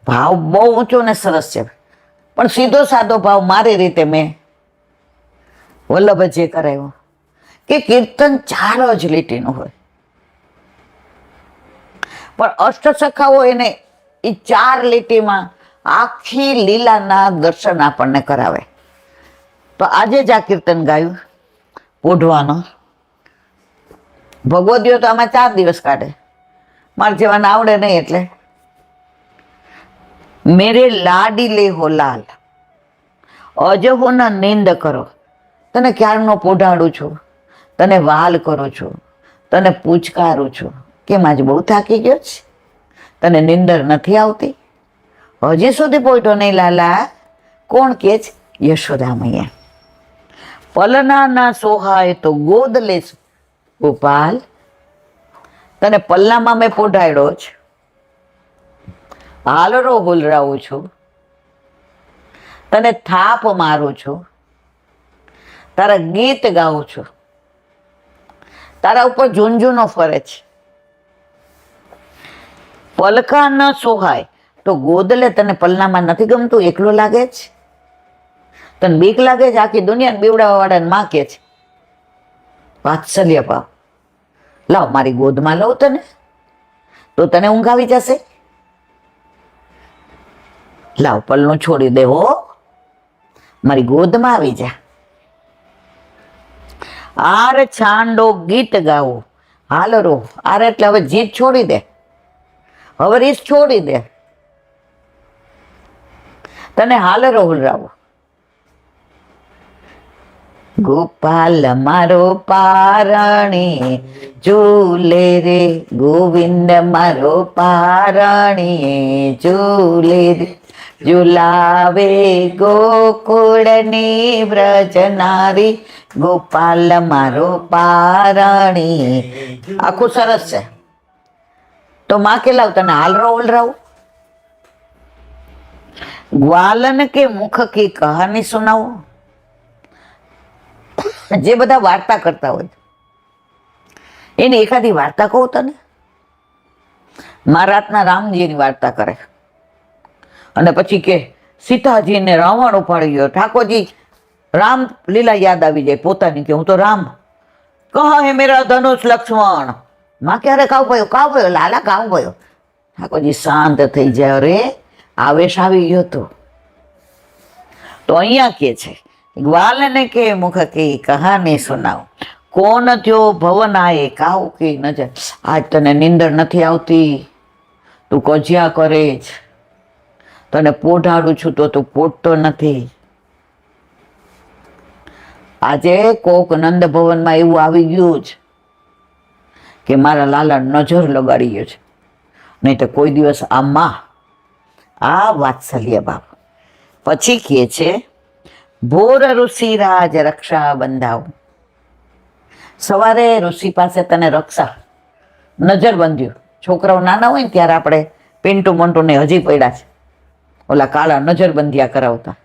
ભાવ બહુ ઊંચો ને સરસ છે, પણ સીધો સાદો ભાવ મારી રીતે મેં વલ્લભે કરાવ્યો કે કીર્તન 4 જ લીટીનું હોય, પણ અષ્ટસખાઓ એને એ 4 લીટીમાં આખી લીલાના દર્શન આપણને કરાવે. તો આજે જ આ કીર્તન ગાયું પોઢવાનો. ભગવદીઓ તો આમાં 4 દિવસ કાઢે, મારે જેવાને આવડે નહીં એટલે. મેરે લાડી લે હો લાલ અજહો ના નિંદ કરો. તને ક્યારનો પોઢાડું છું, તને વાલ કરું છું, તને પૂચકારું છું. કેમ આજે બહુ થાકી ગયો છે? તને નિંદર નથી આવતી? હજી સુધી પોઢો નહીં લાલા? કોણ કે છે? યશોદા મૈયા. પલના ના સોહાય તો ગોદ લેસ ગોપાલ. તને પલ્લામાં મેં પોઢાડ્યો છે, હાલરો હુલરાવું છું, તને થાપ મારું છું, તારા ગીત ગાઉં છું, તારા ઉપર ઝુંઝુનો ફરે છે. પલકા ન સોહાય તો ગોદલે. તને પલ્લામાં નથી ગમતું? એકલો લાગે છે? તને બીક લાગે છે? આખી દુનિયાને બીવડાવવા વાળાને માં કે છે વાત્સલ્ય ભાવ. લાવ મારી ગોદમાં લઉં તને, તો તને ઊંઘ આવી જશે. લાવ પલનું છોડી દે હો, મારી ગોદમાં આવી જા. આર છાંડો ગીત ગાવો હાલરો. આર એટલે હવે જીત છોડી દે, હવે રીસ છોડી દે. તને હાલરો હુલરાવો. ગોપાલ મારો પારણી ઝૂલે રે, ગોવિંદ મારો પારણી ઝૂલે રે, ઝુલાવે ગોકુળની વ્રજનારી, ગોપાલ મારો પારણી. આખું સરસ છે. તો માં કે લાવ તને હાલરો ઉલરાવું. ગ્વાલન કે મુખ કી કહાની સુનાવો. જે બધા વાર્તા કરતા હોય એની એકાદી વાર્તા કહું તને. મહારાજના રામજીની વાર્તા કરે અને પછી કે સીતાજીને રાવણ ઉપાડી ગયો. ઠાકોરજી રામ લીલા યાદ આવી જાય પોતાની, કે હું તો રામ. કહા હે મેરા ધનુષ લક્ષ્મણ. માં ક્યારે કાવ પયો લાલા કાવ પયો. ઠાકોરજી શાંત થઈ જાય. અરે આવેશ આવી ગયો તો અહીંયા કે છે ગ્વાલને કે મુખ કે કહાની સુનાવ. કોણ થયો ભવનાએ કાવ કે નજર. આજ તને નીંદર નથી આવતી, તું કજિયા કરે છે, તને પોઢાડું છું તો તું પોઢતો નથી. આજે કોક નંદ ભવનમાં એવું આવી ગયું છે કે મારા લાલા નજર લગાડી ગયો છે, નહીં તો કોઈ દિવસ આમાં આ વાત્સલ્ય બાપ. પછી કહે છે ભોર ઋષિરાજ રક્ષા બંધાવ. સવારે ઋષિ પાસે તને રક્ષા નજર બંધ્યું. છોકરાઓ નાના હોય ને ત્યારે આપણે પિન્ટુ મોન્ટુ ને હજી પડ્યા છે ઓલા કાળા નજર બંધિયા કરાવતા.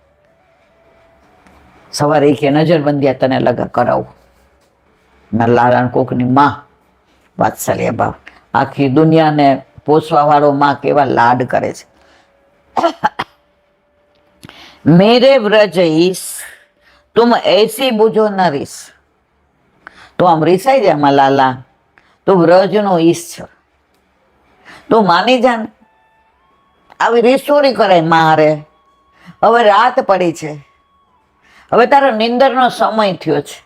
સવારે કે નજરબંધિયા તને લગા કરાવું. ના લાલાને કોકની માં વાત્સલ્ય ભાવ, આખી દુનિયાને પોષવા વાળો માં કેવા લાડ કરે છે. મેરે વ્રજ ઈશ તુમ એસી બુજો ન રીસ. તો આમ રીસાઈ જાય માં લાલા, તું વ્રજનો ઈશ છો, તું માની જા ને. આવી રીસોરી કરાય મારે. હવે રાત પડી છે, હવે તારો નિંદરનો સમય થયો છે.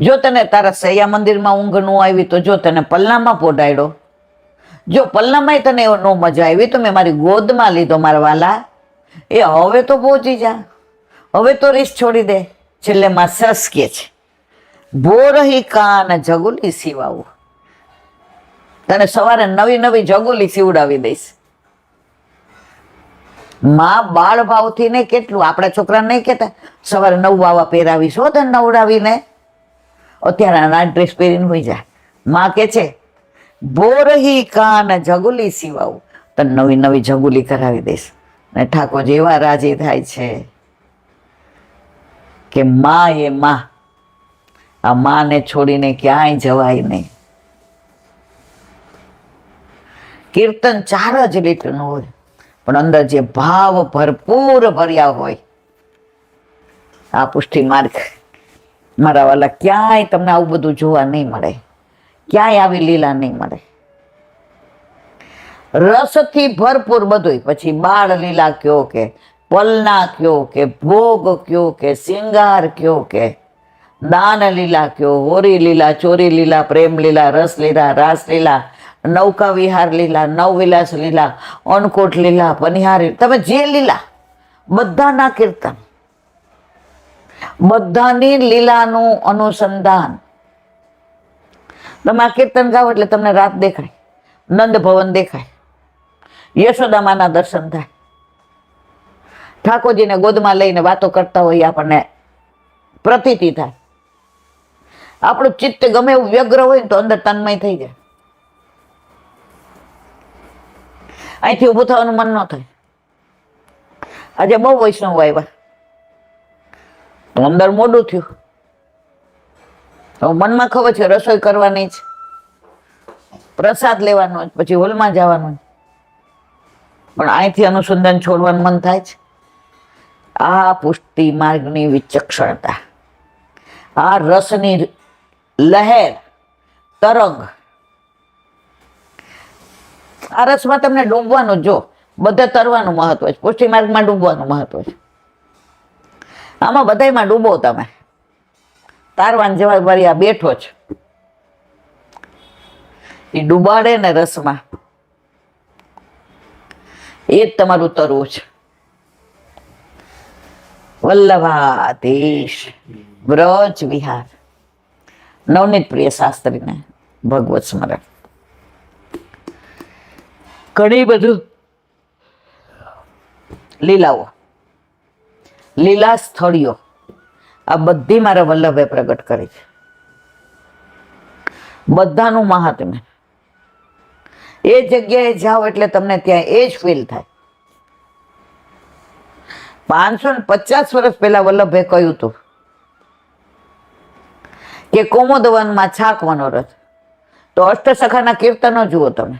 જો તને તારા સૈયા મંદિરમાં ઊંઘ ન આવી તો જો તને પલ્લામાં પોડાડ્યો, જો પલ્લામાં તને એવો ન મજા આવી તો મેં મારી ગોદમાં લીધો મારા વાલા. એ હવે તો પહોંચી જા, હવે તો રીસ છોડી દે. છેલ્લે માં સરસ કે છે, ભોરહી કાન જગુલી સીવાવું. તને સવારે નવી નવી જગુલી સીવડાવી દઈશ. માં બાળ ભાવથી ને કેટલું, આપણા છોકરાને નહીં કહેતા સવારે નવ વાવા પહેરાવીશ હો, તને નવડાવીને. અત્યારે ના ડ્રેસ પહેરીને હોઈ જાય. માં કે છે ભોરહી કાન જગુલી સીવાવું, તને નવી નવી જગુલી કરાવી દઈશ. ને ઠાકોર જેવા રાજી થાય છે કે માં એ માં, આ માને છોડીને ક્યાંય જવાય નહીં. કીર્તન 4 જ લીટરનું હોય, પણ અંદર જે ભાવ ભરપૂર ભર્યા હોય. આ પુષ્ટિ માર્ગ મારા વાલા ક્યાંય તમને આવું બધું જોવા નહીં મળે, ક્યાંય આવી લીલા નહીં મળે. રસથી ભરપૂર બધું. પછી બાળ લીલા કયો કે, પલના કયો કે, ભોગ કયો કે, શિંગાર કયો કે, દાન લીલા કયો, હોરી લીલા, ચોરી લીલા, પ્રેમ લીલા, રસ લીલા, રાસ લીલા, નૌકા વિહાર લીલા, નવવિલાસ લીલા, અન્નકોટ લીલા, પનિહારી, તમે જે લીલા બધાના કીર્તન, બધાની લીલાનું અનુસંધાન. તમે આ કીર્તન ગાઓ એટલે તમને રાત દેખાય, નંદ ભવન દેખાય, યશોદામાના દર્શન થાય, ઠાકોરજીને ગોદમાં લઈને વાતો કરતા હોય આપણને પ્રતીતિ થાય. આપણું ચિત્ત ગમે એવું વ્યગ્ર હોય ને તો અંદર તન્મય થઈ જાય. અહીંથી ઊભું થવાનું મન ન થાય. આજે બહુ વૈષ્ણવ આવ્યા તો અંદર મોડું થયું. તો મનમાં ખબર છે રસોઈ કરવાની છે, પ્રસાદ લેવાનો છે, પછી હોલમાં જવાનું, પણ અહીંથી અનુસંધાન છોડવાનું મન થાય છે. આ પુષ્ટિ માર્ગની વિચક્ષણતા, આ રસની લહેર, તરંગ, આ રસમાં તમને ડૂબવાનું. જો બધે તરવાનું મહત્વ છે, પુષ્ટિ માર્ગમાં ડૂબવાનું મહત્વ છે. આમાં બધામાં ડૂબો તમે, તારવાની જવાબદારી આ બેઠો છે એ ડૂબાડે ને રસમાં, એ જ તમારું તરવું છે. વલ્લભાધીશ વ્રજ વિહાર. નવનીત પ્રિય શાસ્ત્રીને ભગવત સ્મરણ. ઘણી બધું લીલાઓ, લીલા સ્થળીઓ, આ બધી મારા વલ્લભે પ્રગટ કરી છે. બધાનું મહાત્મ્ય. એ જગ્યાએ જાઓ એટલે તમને ત્યાં એ જ ફીલ થાય. 550 વર્ષ પહેલા વલ્લભે કહ્યું હતું કે કૌમોદવનમાં છાક મનોરથ, તો અષ્ટસખાના કીર્તનો જુઓ તમે.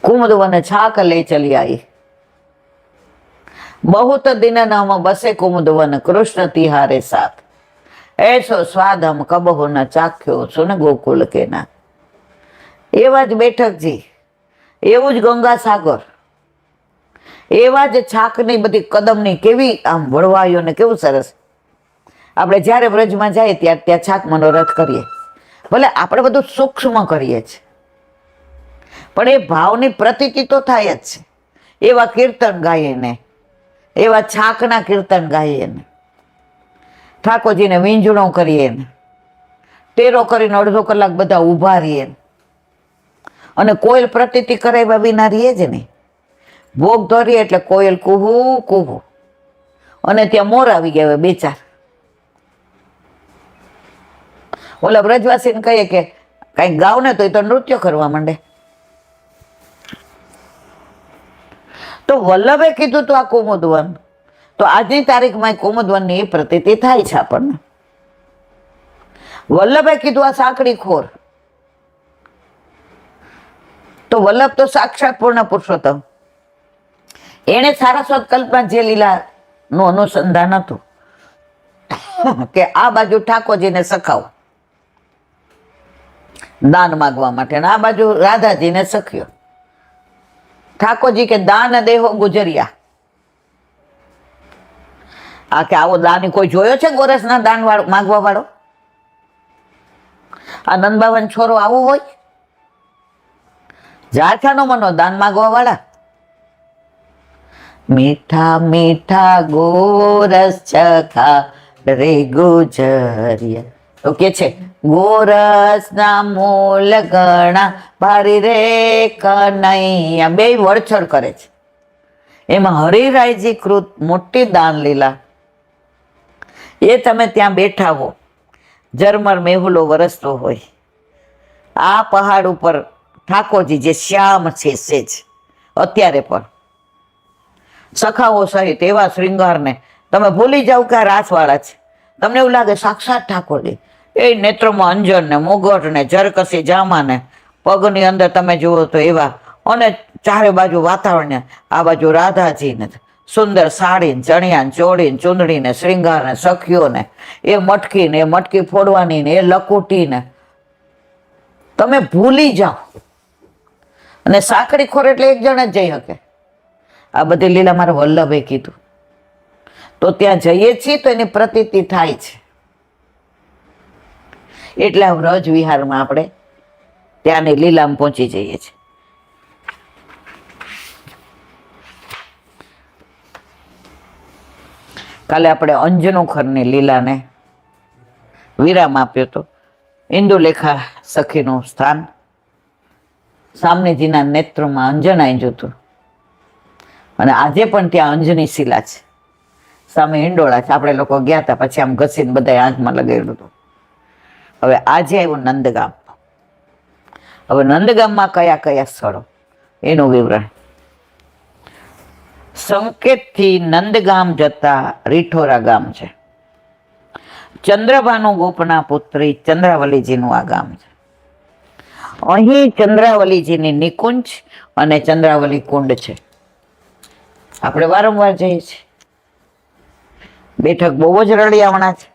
કુમુદવન છાક લઈ ચલી आई, बहुत दिन नाम बसे कुमुदवन कृष्ण तिहारे साथ, ऐसो स्वाद हम कबहु न चाख्यो सुन गोकुल के नाथ. એવા જ બેઠકજી, એવું જ ગંગા સાગર, એવા જ છાકની બધી કદમની કેવી આમ વળવાયો ને કેવું સરસ. આપણે જ્યારે વ્રજમાં જાય ત્યારે ત્યાં છાક મનોરથ કરીએ, ભલે આપણે બધું સૂક્ષ્મ કરીએ છીએ, પણ એ ભાવની પ્રતીતિ તો થાય જ છે. એવા કીર્તન ગાઈએ ને, એવા છાકના કીર્તન ગાઈએ ને, ઠાકોરજીને વીંજણો કરીએ ને, ટેરો કરીને અડધો કલાક બધા ઊભા રહીએ અને કોયલ પ્રતીતિ કરાવ્યા વિના રહીએ જ નહીં. ભોગ ધરીએ એટલે કોયલ કુહુ કુહુ, અને ત્યાં મોર આવી ગયા હોય 2-4. ઓલા વ્રજવાસીને કહીએ કે કઈ ગાવ ને તો એ તો નૃત્ય કરવા માંડે. તો વલ્લભે કીધું તો આ કુમુદવન, તો આજની તારીખમાં કુમુદવનની એ પ્રતીતિ થાય છે આપણને. વલ્લભે કીધું આ સાંકડી ખોર, તો વલ્લભ તો સાક્ષાત પૂર્ણ પુરુષોત્તમ. એને સારસ્વત કલ્પના જે લીલાનું અનુસંધાન હતું કે આ બાજુ ઠાકોરજીને સખાવ દાન માગવા માટે, આ બાજુ રાધાજીને સખ્યો. ઠાકોરજી કે દાન દેહો ગુજરિયા. આ કે આવો દાન કોઈ જોયો છે ગોરસના દાન માગવા વાળો? આ નંદબાવન છોરો આવો હોય? ઝારખાનો મનો દાન માગવા વાળા. મીઠા મીઠા ગોરસ ચખા રે ગુજરિયા, તો કે છે ગોરસ ના મૂલ ગણા ભારી રે કનૈયા. બે વળછળ કરે છે. એમાં હરિરાયજી કૃત મોટી દાન લીલા એ તમે ત્યાં બેઠા હો, ઝરમર મેહુલો વરસતો હોય, આ પહાડ ઉપર ઠાકોરજી જે શ્યામ છે સેજ અત્યારે પણ સખાઓ સહિત એવા શ્રૃંગારને તમે ભૂલી જાવ કે આ રાસવાળા છે. તમને એવું લાગે સાક્ષાત ઠાકોરજી. એ નેત્રોમાં અંજન ને મુગટ ને જરકસી જામા ને પગની અંદર તમે જુઓ તો એવા, અને ચારે બાજુ વાતાવરણ, આ બાજુ રાધાજી ને સુંદર સાડી ચણિયા ચોળી ચૂંદડી ને શ્રૃંગાર ને સખીઓ ને એ મટકી ને એ મટકી ફોડવાની ને એ લકુટી ને તમે ભૂલી જાઓ. અને સાંકડી ખોર એટલે એક જણ જ જઈ શકે. આ બધી લીલા મારા વલ્લભે કીધું, તો ત્યાં જઈએ છીએ તો એની પ્રતીતિ થાય છે. એટલે વ્રજ વિહારમાં આપણે ત્યાંની લીલામાં પહોંચી જઈએ છીએ. કાલે આપણે અંજનુખરની લીલાને વિરામ આપ્યો હતો. ઇન્દુલેખા સખીનું સ્થાન, સામનેજીના નેત્રમાં અંજન આવી જતું, અને આજે પણ ત્યાં અંજની શિલા છે. સામે હિંડોળા છે. આપણે લોકો ગયા હતા, પછી આમ ઘસીને બધા આંખમાં લગાડ્યું હતું. હવે આજે આવ્યું નંદગામ. હવે નંદગામમાં કયા કયા સ્થળો એનું વિવરણ. સંકેતથી નંદગામ જતા રીઠોરા ગામ છે. ચંદ્રભાનુ ગોપના પુત્રી ચંદ્રાવલીજીનું આ ગામ છે. અહીં ચંદ્રાવલીજીની નિકુંજ અને ચંદ્રાવલી કુંડ છે. આપણે વારંવાર જઈએ છીએ. બેઠક બહુ જ રળિયામણા છે.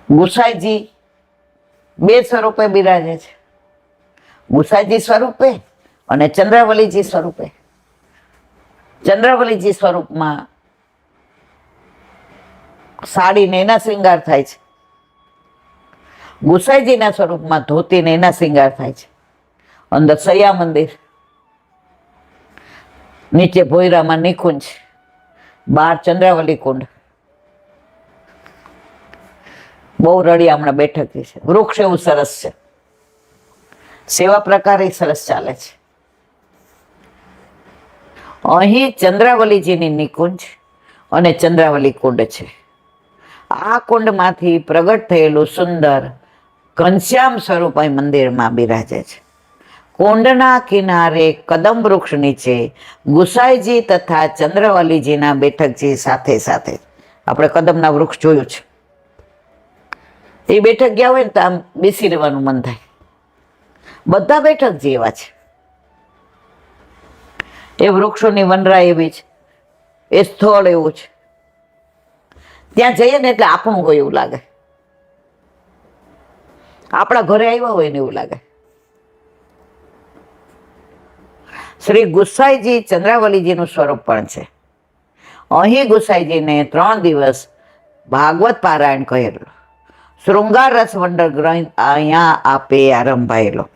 ગુસાઈજી બે સ્વરૂપે બિરાજે છે. ગુસાઈજી સ્વરૂપે અને ચંદ્રાવલીજી સ્વરૂપે. ચંદ્રાવલીજી સ્વરૂપમાં સાડીને એના શ્રૃંગાર થાય છે. ગુસાઈજીના સ્વરૂપમાં ધોતીને એના શ્રૃંગાર થાય છે. અંદર સૈયા મંદિર, નીચે ભોયરામાં નિકુંજ, બહાર ચંદ્રાવલી કુંડ. બહુ રળિયામણા બેઠક છે. વૃક્ષ એવું સરસ છે. સેવા પ્રકારે સરસ ચાલે છે. અહીં ચંદ્રાવલીજીની નિકુંજ અને ચંદ્રાવલી કુંડ છે. આ કુંડમાંથી પ્રગટ થયેલું સુંદર ઘનશ્યામ સ્વરૂપ અહીં મંદિરમાં બિરાજે છે. કુંડના કિનારે કદમ વૃક્ષ નીચે ગુસાઈજી તથા ચંદ્રાવલીજીના બેઠકજી સાથે સાથે. આપણે કદમના વૃક્ષ જોયું છે. એ બેઠક ગયા હોય ને તો આમ બેસી રહેવાનું મન થાય. બધા બેઠકજી એવા છે. એ વૃક્ષોની વનરા એવી છે. એ સ્થળ એવું છે. ત્યાં જઈએ ને એટલે આપણું હોય એવું લાગે. આપણા ઘરે આવ્યા હોય ને એવું લાગે. શ્રી ગુસાઈજી ચંદ્રાવલીજીનું સ્વરૂપ પણ છે. અહીં ગુસાઈજીને 3 દિવસ ભાગવત પારાયણ કરેલું. શૃંગાર રસવંડર ગ્રંથ અહીંયા આપે આરંભાયેલો.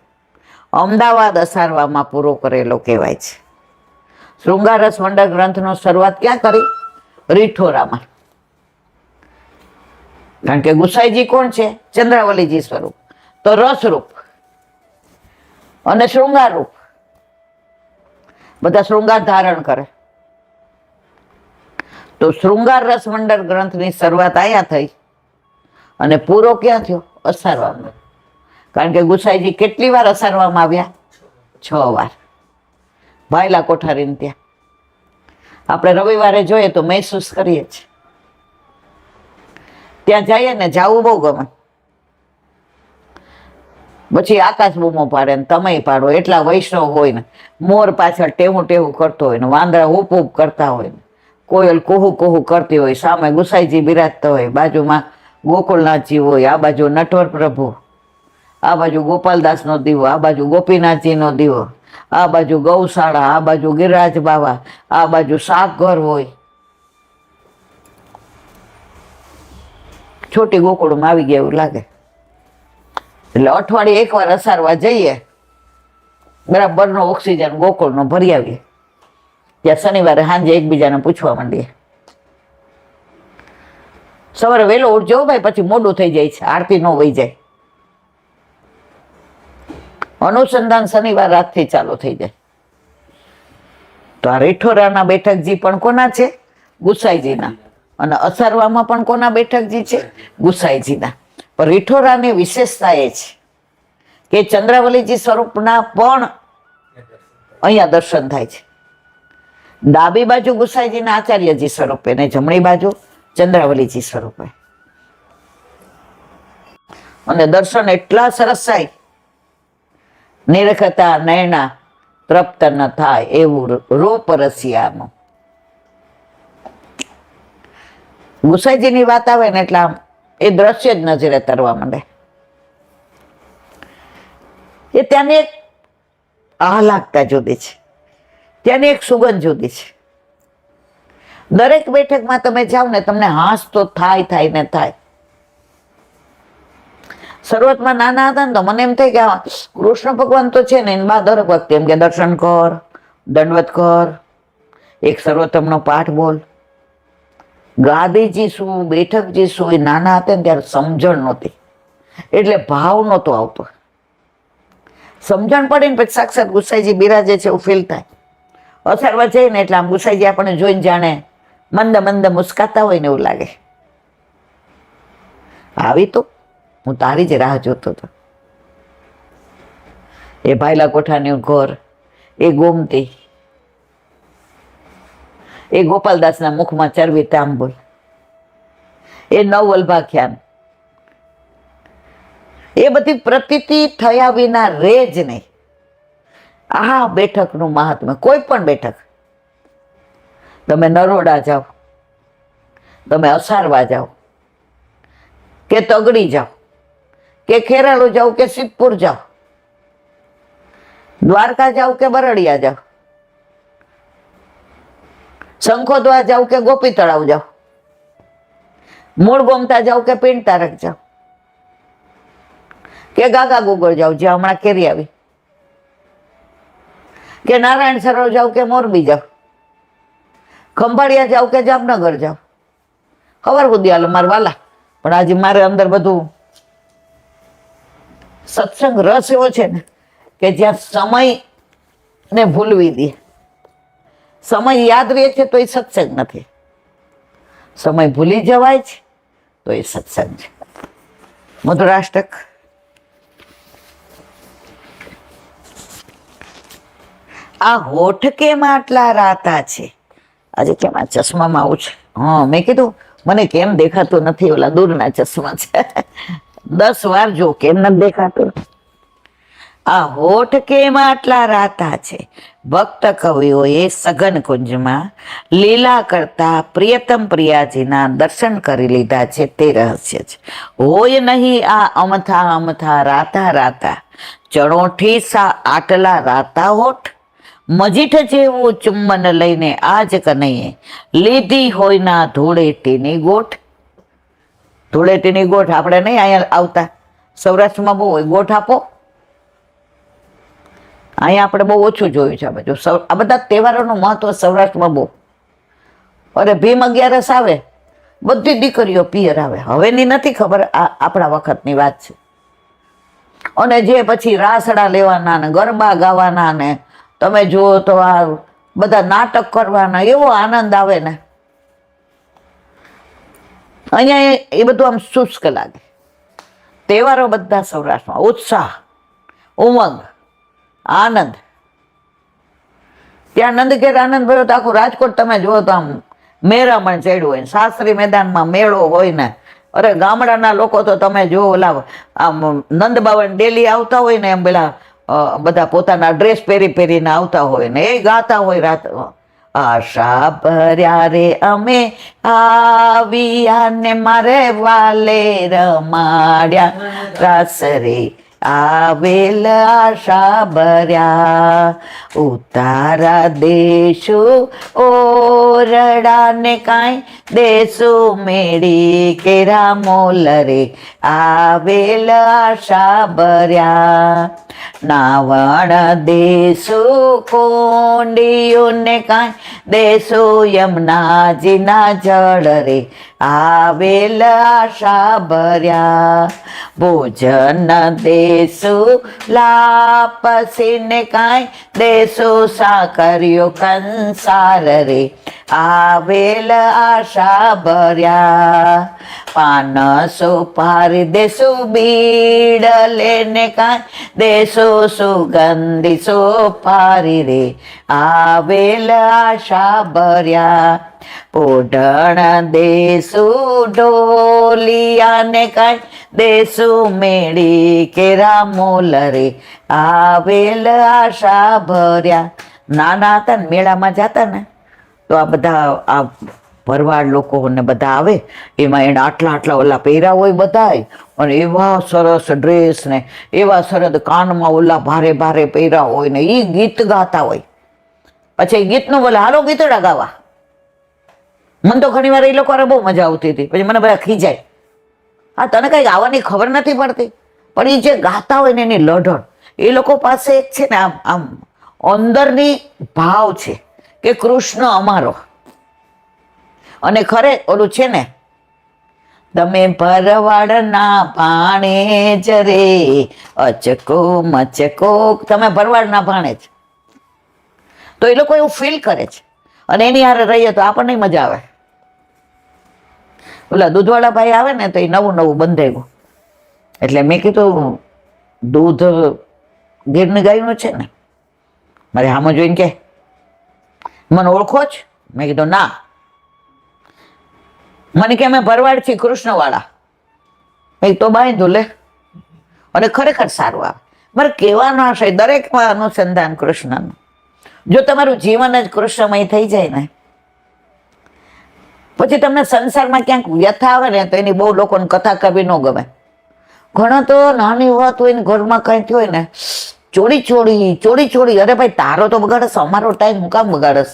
અમદાવાદ અસારવામાં પૂરો કરેલો કહેવાય છે. શૃંગાર રસવંડર ગ્રંથનો શરૂઆત ક્યાં કરી? રીઠોરામાં. કારણ કે ગુસાઈજી કોણ છે? ચંદ્રાવલીજી સ્વરૂપ. તો રસરૂપ અને શૃંગાર રૂપ, બધા શૃંગાર ધારણ કરે. તો શૃંગાર રસમંડળ ગ્રંથની શરૂઆત અહીંયા થઈ અને પૂરો ક્યાં થયો? અસારવામાં. કારણ કે ગુસાઈજી કેટલી વાર અસારવામાં આવ્યા? 6 વાર. ભાયલા કોઠારીને ત્યાં આપણે રવિવારે જોઈએ તો મહેસૂસ કરીએ છીએ. ત્યાં જઈએ ને જાવું બહુ ગમે. પછી આકાશ બૂમો પાડે ને તમે પાડો, એટલા વૈષ્ણવ હોય ને, મોર પાછળ ટેવું ટેવું કરતો હોય ને, વાંદરા ઉપ ઉપ કરતા હોય ને, કોયલ કોહુ કોહુ કરતી હોય, સામે ગુસાઈજી બિરાજતા હોય, બાજુમાં ગોકુળનાથજી હોય, આ બાજુ નટવર પ્રભુ, આ બાજુ ગોપાલદાસનો દીવો, આ બાજુ ગોપીનાથજીનો દીવો, આ બાજુ ગૌશાળા, આ બાજુ ગિરિરાજ બાવા, આ બાજુ શાકઘર હોય. છોટી ગોકુળમાં આવી ગયા એવું લાગે. એટલે અઠવાડિયે એકવાર અસારવા જઈએ, બરાબરનો ઓક્સિજન ગોકુળનો ભરી આવીએ. ત્યાં શનિવારે સાંજે એકબીજાને પૂછવા માંડીએ, સવારે વહેલો ઉઠજો ભાઈ, પછી મોડું થઈ જાય છે, આરતી ન વહી જાય. અનુસંધાન શનિવાર રાતથી ચાલુ થઈ જાય. તો આ રીઠોરાના બેઠકજી પણ કોના છે? ગુસાઈજીના. અને અસારવામાં પણ કોના બેઠકજી છે? ગુસાઈજીના. પણ રીઠોરાની વિશેષતા એ છે કે ચંદ્રાવલીજી સ્વરૂપના પણ અહીંયા દર્શન થાય છે. ડાબી બાજુ ગુસાઈજીના આચાર્યજી સ્વરૂપે ને જમણી બાજુ ચંદ્રાવલીજી સ્વરૂપે. અને દર્શન એટલા સરસ થાય, નિરખતા નયના તૃપ્ત ન થાય એવું રૂપ રસિયાનું. ગુસાઈજીની વાત આવે ને એટલે આમ એ દ્રશ્ય જ નજરે તરવા માંડે. એ ત્યાંની એક આહલાદતા જુદી છે, ત્યાંની એક સુગંધ જુદી છે. દરેક બેઠકમાં તમે જાઓ ને તમને હાસ તો થાય ને થાય. શરૂઆતમાં નાના હતા ને તો મને એમ થાય કે કૃષ્ણ ભગવાન તો છે ને, એની બા દરેક વખતે એમ કે દર્શન કર, દંડવત કર, એક સર્વોત્તમનો પાઠ બોલ. ગાદીજી શું, બેઠકજી શું, એ નાના હતા ને ત્યારે સમજણ નહોતી, એટલે ભાવ નહોતો આવતો. સમજણ પડે ને પછી સાક્ષાત ગુસાઈજી બિરાજે છે એવું ફીલ થાય. અસરવા જઈએ ને એટલે આમ ગુસાઈજી આપણને જોઈને જાણે મંદ મંદ મુસ્કાતા હોય ને એવું લાગે. આવી તો હું તારી જ રાહ જોતો હતો. એ ભાયલા કોઠાનું ઘર, એ ગોમતી, એ ગોપાલદાસના મુખમાં ચરબી તાંબુલ, એ નવવલ્ભાખ્યાન, એ બધી પ્રતીતિ થયા વિના રે જ નહીં. આ બેઠકનું મહાત્મ્ય, કોઈ પણ બેઠક, તમે નરોડા જાઓ, તમે અસારવા જાઓ, કે તગડી જાઓ, કે ખેરાલુ જાઓ, કે સિદ્ધપુર જાઓ, દ્વારકા જાઓ કે બરડિયા જાઓ, શંખોદવા જાઓ કે ગોપી તળાવ જાઓ, મૂળ ગોમતા જાઓ કે પિંડ તારક જાઓ, કે ગાગા ગુગળ જાઓ જ્યાં હમણાં કેરી આવી, કે નારાયણ સરોવર જાઓ કે મોરબી જાઓ, ખંભાળિયા જાઓ કે જામનગર જાઓ. ખબર સુધી હાલો મારા વાલા, પણ આજે મારે અંદર બધું સત્સંગ રસ એવો છે ને કે જ્યાં સમય ને ભૂલવી દે. સમય યાદ રહે છે તો એ સત્સંગ નથી, સમય ભૂલી જવાય છે તો એ સત્સંગ છે. મધુરાષ્ટક. આ હોઠ કેમ આટલા રાતા છે? આજે કેમ આ ચશ્મામાં આવું છે? હા, મેં કીધું મને કેમ દેખાતું નથી, ઓલા દૂરના ચશ્મા છે. 10 વાર જો કેમ નથી દેખાતું. આ હોઠ કેમ આટલા રાતા છે? ભક્ત કવિઓએ સઘન કુંજમાં લીલા કરતા પ્રિયતમ પ્રિયાજીના દર્શન કરી લીધા છે, તે રહસ્ય છે. હોય નહીં આ અમથા અમથા રાતા રાતા, ચણોઠી સા આટલા રાતા હોઠ. મજીઠ જેવું ચુંબન લઈને આજ કનૈયે લીધી હોય ના ધૂળેટીની ગોઠ. ધૂળેટીની ગોઠ આપણે નહીં અહીંયા આવતા, સૌરાષ્ટ્રમાં બહુ હોય, ગોઠ આપો. અહીંયા આપણે બહુ ઓછું જોયું છે આ બાજુ. આ બધા તહેવારોનું મહત્વ સૌરાષ્ટ્રમાં બહુ. અરે ભીમ 11 આવે, બધી દીકરીઓ પિયર આવે. હવેની નથી ખબર, આ આપણા વખતની વાત છે. અને જે પછી રાસડા લેવાના ને ગરબા ગાવાના ને તમે જુઓ તો આ બધા નાટક કરવાના, એવો આનંદ આવે ને. અહીંયા એ બધું આમ શુષ્ક લાગે. તહેવારો બધા સૌરાષ્ટ્રમાં ઉત્સાહ, ઉમંગ, આનંદ. ત્યાં નંદ ઘેર આનંદ ભર્યો તો આખું રાજકોટ તમે જુઓ તો આમ મેરામણ ચડ્યું હોય. શાસ્ત્રી મેદાનમાં મેળો હોય ને, અરે ગામડાના લોકો તો તમે જુઓ ઓલા આમ નંદ બાવન ડેલી આવતા હોય ને, એમ પેલા બધા પોતાના ડ્રેસ પહેરીને આવતા હોય ને એ ગાતા હોય રાત. આશા ભર્યા રે અમે આવ્યા ને મારે વાલે રમાડ્યા રાસ રે આવેલ આશા ભર્યા ઉતારા દેશું ઓરડા ને કાંઈ દેશું મેળી કેરા મોલ રે આવેલ આશા ભર્યા નાવણ દેશું કોંડિયુંને કાંઈ દેશું યમુનાજીના જળ રે આવેલ આશા ભર્યા ભોજન દેશું લાપસીને કાંઈ દેશું સાકરિયો કંસાર રે આવેલ આશા ભર્યા પાન સુપારી દેશું બીડલે ને કાંઈ દેશું સુગંધી સુપારી રે આવેલ આશા ભર્યા ઓઢણ દેશું ઢોલિયાને કાંઈ દેશું મેળી કેરા મોલ રે આવેલ આશા ભર્યા. નાના હતા ને મેળામાં જતા ને તો આ બધા આ ભરવાડ લોકો ને બધા આવે, એમાં એને આટલા ઓલા પહેર્યા હોય બધાય, અને એવા સરસ ડ્રેસ ને એવા સરસ કાનમાં ઓલા ભારે પહેર્યા હોય ને એ ગીત ગાતા હોય. પછી ગીતનું બોલે હાલો ગીતડા ગાવા. મને તો ઘણી વાર એ લોકો બહુ મજા આવતી હતી. પછી મને બધા ખીજાય, હા તને કઈ ગાવાની ખબર નથી પડતી. પણ એ જે ગાતા હોય ને એની લઢણ, એ લોકો પાસે એક છે ને આમ અંદરની ભાવ છે કે કૃષ્ણ અમારો. અને ખરે ઓલું છે ને, તમે ભરવાડના ભાણે જ રે અચકો મચકો, તમે ભરવાડના ભાણે જ. તો એ લોકો એવું ફીલ કરે છે, અને એની હારે રહીએ તો આપણને મજા આવે. ઓલા દૂધવાળા ભાઈ આવે ને તો એ નવું બંધાયું, એટલે મેં કીધું દૂધ ગીરની ગાયનું છે ને, મારે આમાં જોઈને કે મને ઓળખો જ? મેં કીધું ના. મને કે અમે ભરવાડ છીએ કૃષ્ણવાળા. મેં તો બાંધ્યું લે. અને ખરેખર સારું આવે. મારે કહેવાનો આશય દરેકમાં અનુસંધાન કૃષ્ણનું. જો તમારું જીવન જ કૃષ્ણમય થઈ જાય ને, પછી તમને સંસારમાં ક્યાંક વ્યથા આવે ને તો એની બહુ લોકોને કથા કરવી ન ગમે. ઘણા તો નાની વાત હોય ને ઘરમાં કઈ થયું હોય ને ચોરી, અરે ભાઈ તારો તો બગાડસ, અમારો ટાઈમ હું કામ બગાડસ?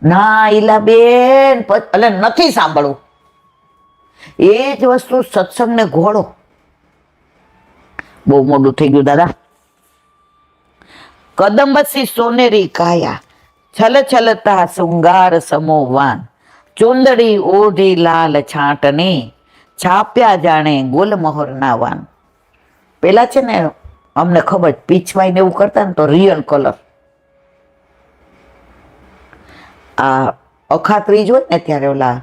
ના ઈલા બેન, એટલે નથી સાંભળવું. એ જ વસ્તુ સત્સંગને ઘોડો. બહુ મોડું થઈ ગયું દાદા. કદંબસી સોનેરી કાયા છલછલતા શૃંગાર સમોવાન ચુંદડી ઓઢી લાલ છાંટની છાપ્યા જાણે ગુલમહોરના વાન. પેલા છે ને અમને ખબર પીછવાઈને એવું કરતા ને તો રિયલ કલર, આ અખાત્રીજ હોય ને ત્યારે ઓલા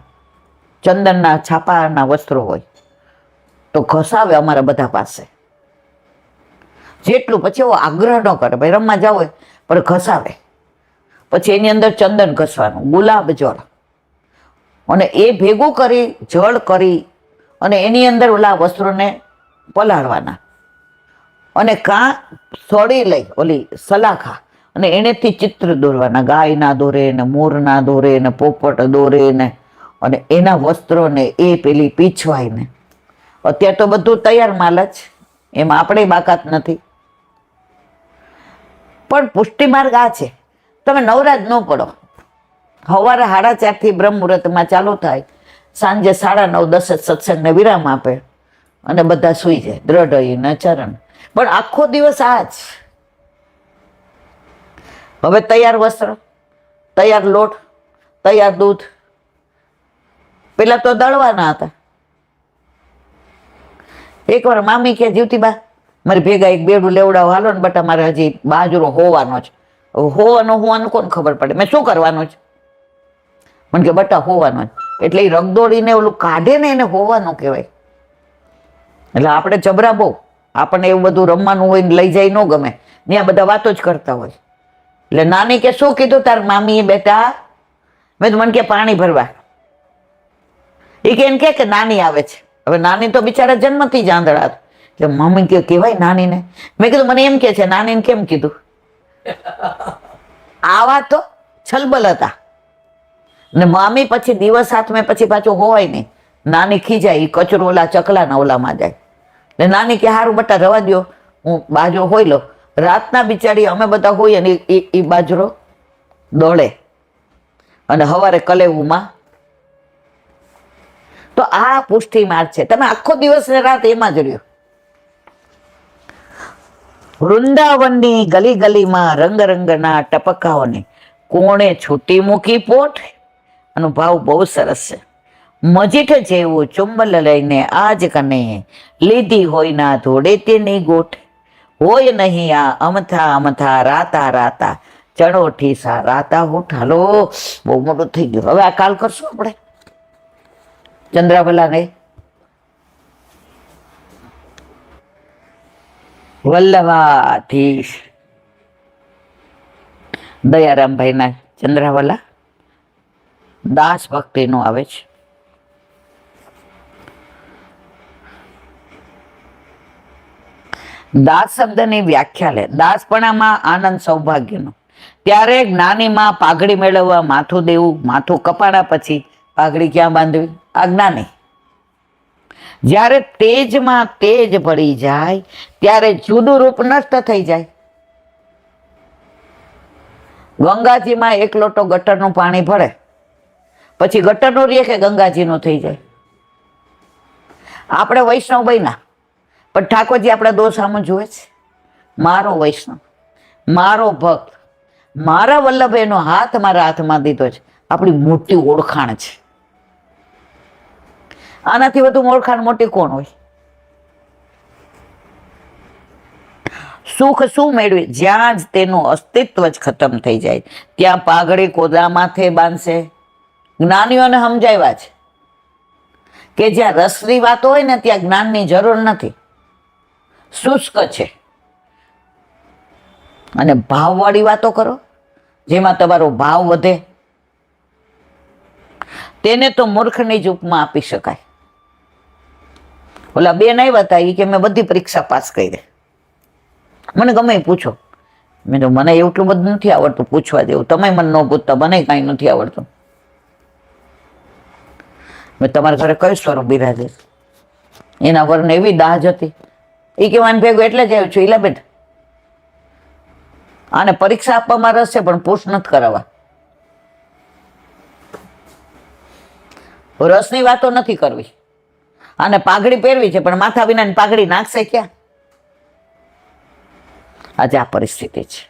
ચંદનના છાપાના વસ્ત્રો હોય તો ઘસાવે અમારા બધા પાસે જેટલું. પછી એવો આગ્રહ ન કરે, ભાઈ રમવા જાવ હોય પણ ઘસાવે. પછી એની અંદર ચંદન ઘસવાનું, ગુલાબ જળ, અને એ ભેગું કરી જળ કરી અને એની અંદર ઓલા વસ્ત્રોને પલાળવાના. અને કાં સળી લઈ ઓલી સલાખા અને એનેથી ચિત્ર દોરવાના, ગાયના દોરે ને મોરના દોરે ને પોપટ દોરે ને, અને એના વસ્ત્રોને એ પેલી પીછવાઈને. અત્યારે તો બધું તૈયાર માલ જ, એમાં આપણે બાકાત નથી. પણ પુષ્ટિ માર્ગ આ છે, તમે નવરાજ ન પડો. સવારે 4:30 બ્રહ્મ મુહૂર્તમાં ચાલુ થાય, સાંજે 9:30 10 સત્સંગને વિરામ આપે અને બધા સુઈ જાય દ્રઢ ચરણ. પણ આખો દિવસ આ જ. હવે તૈયાર વસ્ત્ર, તૈયાર લોટ, તૈયાર દૂધ. પેલા તો દળવાના હતા. એકવાર મામી કે જીવતીબા મારી ભેગા એક બેડું લેવડાવો હાલો ને બટા, મારે હજી બાજરો હોવાનો છે. હોવાનું કોને ખબર પડે, મેં શું કરવાનું છે? મને કે બટા હોવાનો જ. એટલે એ રગદોડીને ઓલું કાઢે ને એને હોવાનું કહેવાય. એટલે આપણે જબરા બહુ, આપણને એવું બધું રમવાનું હોય ને લઈ જાય ન ગમે, ત્યાં બધા વાતો જ કરતા હોય. એટલે નાની કે શું કીધું તાર મામી બેટા? મેં તો મને કે પાણી ભરવા. એ કે એમ કે નાની આવે છે. હવે નાની તો બિચારા જન્મથી જ આંધળા હતા. એટલે મમ્મી કે કેવાય નાનીને? મેં કીધું મને એમ કે છે નાનીને કેમ કીધું? આવા તો છલબલ હતા. ને મામી પછી દિવસ હાથમાં પછી પાછું હોય નહીં. નાની ખીજાય, કચરો ઓલા ચકલાના ઓલામાં જાય. એટલે નાની કે હારું બટા રવા દો, હું બાજરો હોઈ લો. રાતના બિચારી અમે બધા હોઈએ ને એ બાજરો દોડે અને હવારે કલેવુંમાં. તો આ પુષ્ટિ માર્ગ છે. તમે આખો દિવસ ને રાત એમાં જ રહ્યો. વૃંદાવનની ગલી ગલીમાં રંગ રંગના ટપકાઓને કોણે છૂટી મૂકી પોટ. આનો ભાવ બહુ સરસ છે. મજીઠ જેવું ચુંબલ લઈને આજ કને લીધી હોય ના ધોડે તેની ગોઠ. હોય નહીં આ અમથા અમથા રાતા રાતા ચડોઠી સા રાતા હોઠ. હાલો બહુ મોટું થઈ ગયું. હવે આ કાલ કરશું આપણે ચંદ્રાવલા ને વલ્લભાધીશ દયારામભાઈ ના ચંદ્રાવલા દાસ ભક્તિ નું આવે છે. દાસ શબ્દની વ્યાખ્યા લે. દાસપણામાં આનંદ સૌભાગ્યનો. ત્યારે જ્ઞાનીમાં પાઘડી મેળવવા માથું દેવું, માથું કપાડા પછી પાઘડી ક્યાં બાંધવી? આ જ્ઞાની. જ્યારે તેજમાં તેજ પડી જાય ત્યારે જુદું રૂપ નષ્ટ થઈ જાય. ગંગાજીમાં એક લોટો ગટરનું પાણી ભરે પછી ગટરનું રહે કે ગંગાજીનું થઈ જાય? આપણે વૈષ્ણવ બન્યા પણ ઠાકોરજી આપણા દોષ સામે જુએ છે. મારો વૈષ્ણવ, મારો ભક્ત, મારા વલ્લભ એનો હાથ મારા હાથમાં દીધો છે. આપણી મોટી ઓળખાણ છે. આનાથી વધુ ઓળખાણ મોટી કોણ હોય? સુખ શું મેળવી? જ્યાં જ તેનું અસ્તિત્વ જ ખતમ થઈ જાય ત્યાં પાઘડી કોદા માથે બાંધશે. જ્ઞાનીઓને સમજાવ્યા છે કે જ્યાં રસની વાતો હોય ને ત્યાં જ્ઞાનની જરૂર નથી. શુષ્ક છે. અને ભાવવાળી વાતો કરો જેમાં તમારો ભાવ વધે, તેને તો મૂર્ખની જ ઉપમા આપી શકાય. ઓલા બેન આવ્યા હતા એ કે મેં બધી પરીક્ષા પાસ કરી. મને ગમે પૂછો. મેં તો મને એટલું બધું નથી આવડતું પૂછવા જેવું. તમે મને ન પૂછતા, મને કાંઈ નથી આવડતું. મેં તમારા ઘરે કયું સ્વરૂપ બિરાજે? એના વરને એવી દાજ હતી. એ કહેવાને ભેગું એટલે જ આવ્યું છું. ઈલા બેન આને પરીક્ષા આપવામાં રસ છે પણ પૂછ નથી કરાવવા. રસની વાતો નથી કરવી. આને પાઘડી પહેરવી છે પણ માથા વિનાની પાઘડી નાખશે ક્યાં? આજે આ પરિસ્થિતિ છે.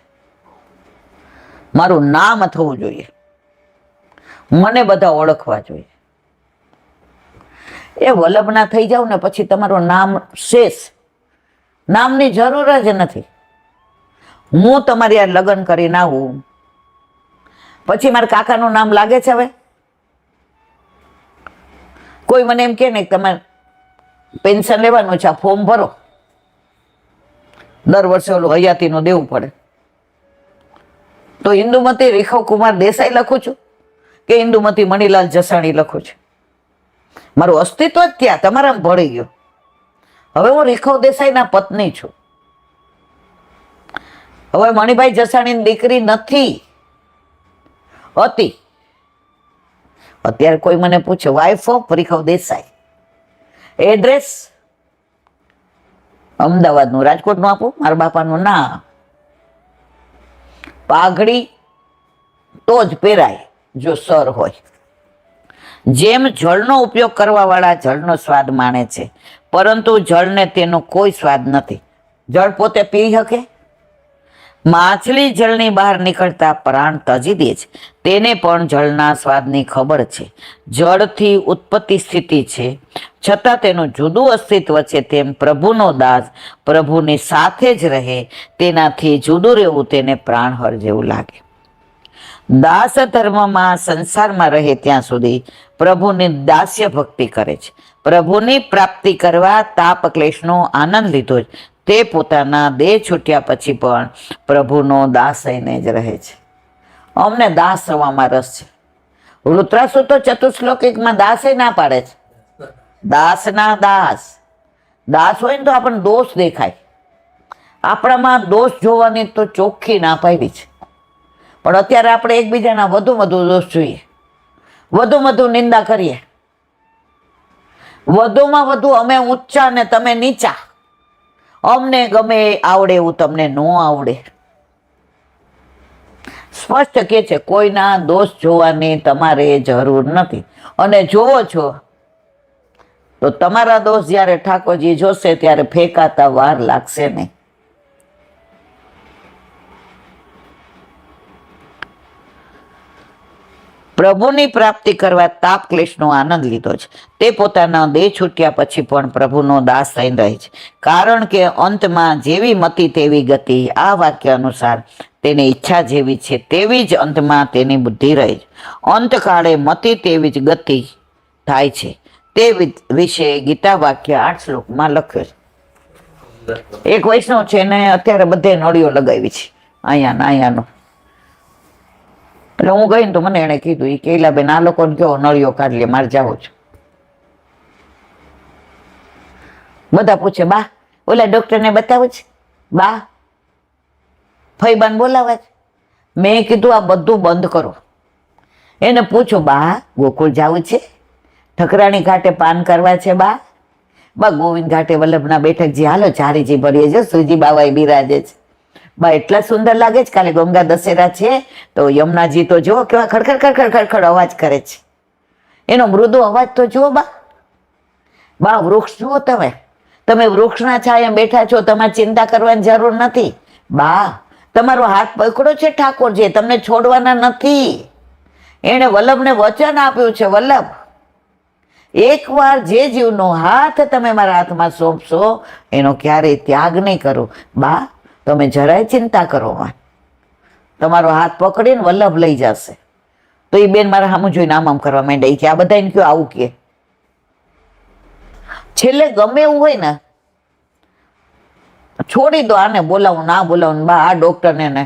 મારું નામ થવું જોઈએ, મને બધા ઓળખવા જોઈએ. એ વલ્લભના થઈ જાવ ને પછી તમારું નામ શેષ. નામની જરૂર જ નથી. હું તમારી આ લગ્ન કરીને આવું પછી મારા કાકાનું નામ લાગે છે? હવે કોઈ મને એમ કે ને તમારે પેન્શન લેવાનું છે, આ ફોર્મ ભરો, દર વર્ષે ઓલું હયાતીનું દેવું પડે, તો ઇન્દુમતી રેખવ કુમાર દેસાઈ લખું છું કે ઇન્દુમતી મણીલાલ જસાણી લખું છું? મારું અસ્તિત્વ જ ત્યાં તમારામાં ભળી ગયું. હવે હું રેખવ દેસાઈના પત્ની છું. હવે મણિભાઈ જસાણીની દીકરી નથી, હતી. અત્યારે કોઈ મને પૂછે વાઇફ ઓફ રેખવ દેસાઈ, એડ્રેસ અમદાવાદનું, રાજકોટનું આપું? મારા બાપાનું ના. પાઘડી તો જ પહેરાય જો સર હોય. જેમ જળનો ઉપયોગ કરવા વાળા જળનો સ્વાદ માણે છે પરંતુ જળને તેનો કોઈ સ્વાદ નથી. જળ પોતે પી શકે? માછલી જળની બહાર નીકળતા પ્રાણ તજી દે છે, તેને પણ જળના સ્વાદની ખબર છે. જળથી ઉત્પત્તિ સ્થિતિ છે છતાં તેનું જુદું અસ્તિત્વ છે. તેમ પ્રભુનો દાસ પ્રભુની સાથે જ રહે તેનાથી જુદું રહેવું તેને પ્રાણહર જેવું લાગે. દાસ ધર્મમાં સંસારમાં રહે ત્યાં સુધી પ્રભુની દાસ્ય ભક્તિ કરે છે. પ્રભુની પ્રાપ્તિ કરવા તાપ ક્લેશનો આનંદ લીધો જ તે પોતાના દેહ છૂટ્યા પછી પણ પ્રભુનો દાસ થઈને જ રહે છે. અમને દાસ થવામાં રસ છે. વૃત્રાસુર તો ચતુશ્લોકિકમાં દાસે ના પાડે છે. દાસના દાસ. દાસ હોય ને તો આપણને દોષ દેખાય. આપણામાં દોષ જોવાની તો ચોખ્ખી ના પાડી છે. પણ અત્યારે આપણે એકબીજાના વધુ દોષ જોઈએ, વધુ નિંદા કરીએ, વધુમાં વધુ અમે ઊંચા ને તમે નીચા, અમને ગમે આવડે એવું તમને ન આવડે. સ્પષ્ટ કે છે કોઈના દોષ જોવાની તમારે જરૂર નથી. અને જોવો છો તો તમારા દોષ જ્યારે ઠાકોરજી જોશે ત્યારે ફેંકાતા વાર લાગશે નહીં. પ્રભુની પ્રાપ્તિ કરવા તાપ ક્લેશનો આનંદ લીધો છે. તે પોતાના દેહ છૂટ્યા પછી પણ પ્રભુનો દાસ થઈ રહે છે. કારણ કે અંતમાં જેવી મતિ તેવી ગતિ. આ વાક્ય અનુસાર તેની ઈચ્છા જેવી છે તેવી જ અંતમાં તેની બુદ્ધિ રહે છે. અંતકાળે મતિ તેવી જ ગતિ થાય છે. તે વિશે ગીતા વાક્ય 8 શ્લોકમાં લખ્યો છે. એક વૈષ્ણવ છે ને અત્યારે બધે નળીઓ લગાવી છે, અહીંયાનો. એટલે હું ગઈ ને તો મને એને કીધું, કે બેન આ લોકોને કેવો નળીઓ કાઢી લે, મારે જાવું છે. બધા પૂછે, બા ઓલા ડોક્ટરને બતાવું છે, બા ફઈબાન બોલાવે છે. મેં કીધું આ બધું બંધ કરો. એને પૂછો, બા ગોકુળ જવું છે, ઠકરાણી ઘાટે પાન કરવા છે, બા ગોવિંદ ઘાટે વલ્લભના બેઠકજી હાલો ચારીજી ભરીએ છે, સુજી બાવાએ બિરાજે છે. બા એટલા સુંદર લાગે છે. કાલે ગંગા દશેરા છે તો યમુનાજી તો જુઓ કેવા ખડખડ અવાજ કરે છે. એનો મૃદુ અવાજ તો જુઓ બા વૃક્ષ જુઓ તમે વૃક્ષના છાયા બેઠા છો, તમારે ચિંતા કરવાની જરૂર નથી. બા તમારો હાથ પકડો છે ઠાકોરજી, તમને છોડવાના નથી. એને વલ્લભને વચન આપ્યું છે, વલ્લભ એકવાર જે જીવનો હાથ તમે મારા હાથમાં સોંપશો એનો ક્યારેય ત્યાગ નહીં કરો. બા તમે જરાય ચિંતા કરો, તમારો હાથ પકડીને વલ્લભ લઈ જશે. તો એ બેન મારા સામું જોઈને આમ કરવા માંડે કે આ બધા કયો આવું કે. છેલ્લે ગમે એવું હોય ને છોડી દો, આને બોલાવું ના બોલાવું, બા આ ડોક્ટરને ને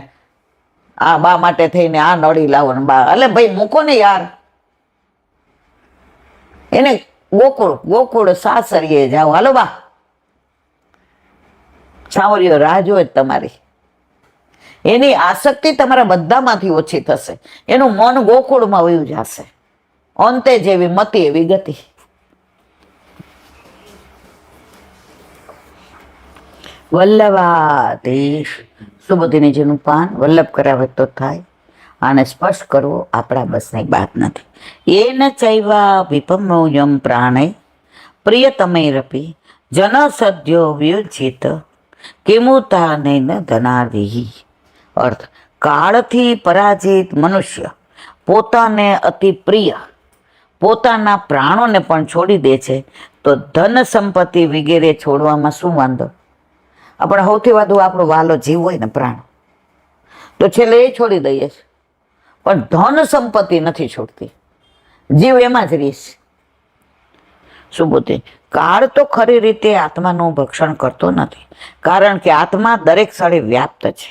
આ બા માટે થઈને આ નળી લાવો ને બા, અલે ભાઈ મૂકો ને યાર. એને ગોકુળ સાસરીએ જાઓ, હાલો બા. સાવરીઓ રાહ જોવે તમારી. એની આસક્તિ તમારા બધામાંથી ઓછી થશે. એનું મન ગોકુળમાં વયું જશે. અંતે જેવી મતિ એવી ગતિ. વલ્લભાધીશ સુબોધિનીજીનું પાન વલ્લભ કરાવે તો થાય. આને સ્પર્શ કરવો આપણા બસની વાત નથી. એ ન ચૈવા વિપમોયમ પ્રાણે પ્રિયતમૈરપી જન સદ્યો વ્યુજિત કિમુતા નૈન ધનાર્ધિ. અર્થ, કાળથી પરાજિત મનુષ્ય પોતાને અતિ પ્રિય પોતાના પ્રાણોને પણ છોડી દે છે તો ધન સંપત્તિ વગેરે છોડવામાં શું વાંધો? આપણે સૌથી વધુ આપણો વાલો જીવ હોય ને પ્રાણ, તો છેલ્લે એ છોડી દઈએ છે. પણ ધન સંપત્તિ નથી છોડતી, જીવ એમાં જ રહીશ. શું બોલते? કાળ તો ખરી રીતે આત્માનું ભક્ષણ કરતો નથી, કારણ કે આત્મા દરેક સ્થળે વ્યાપ્ત છે.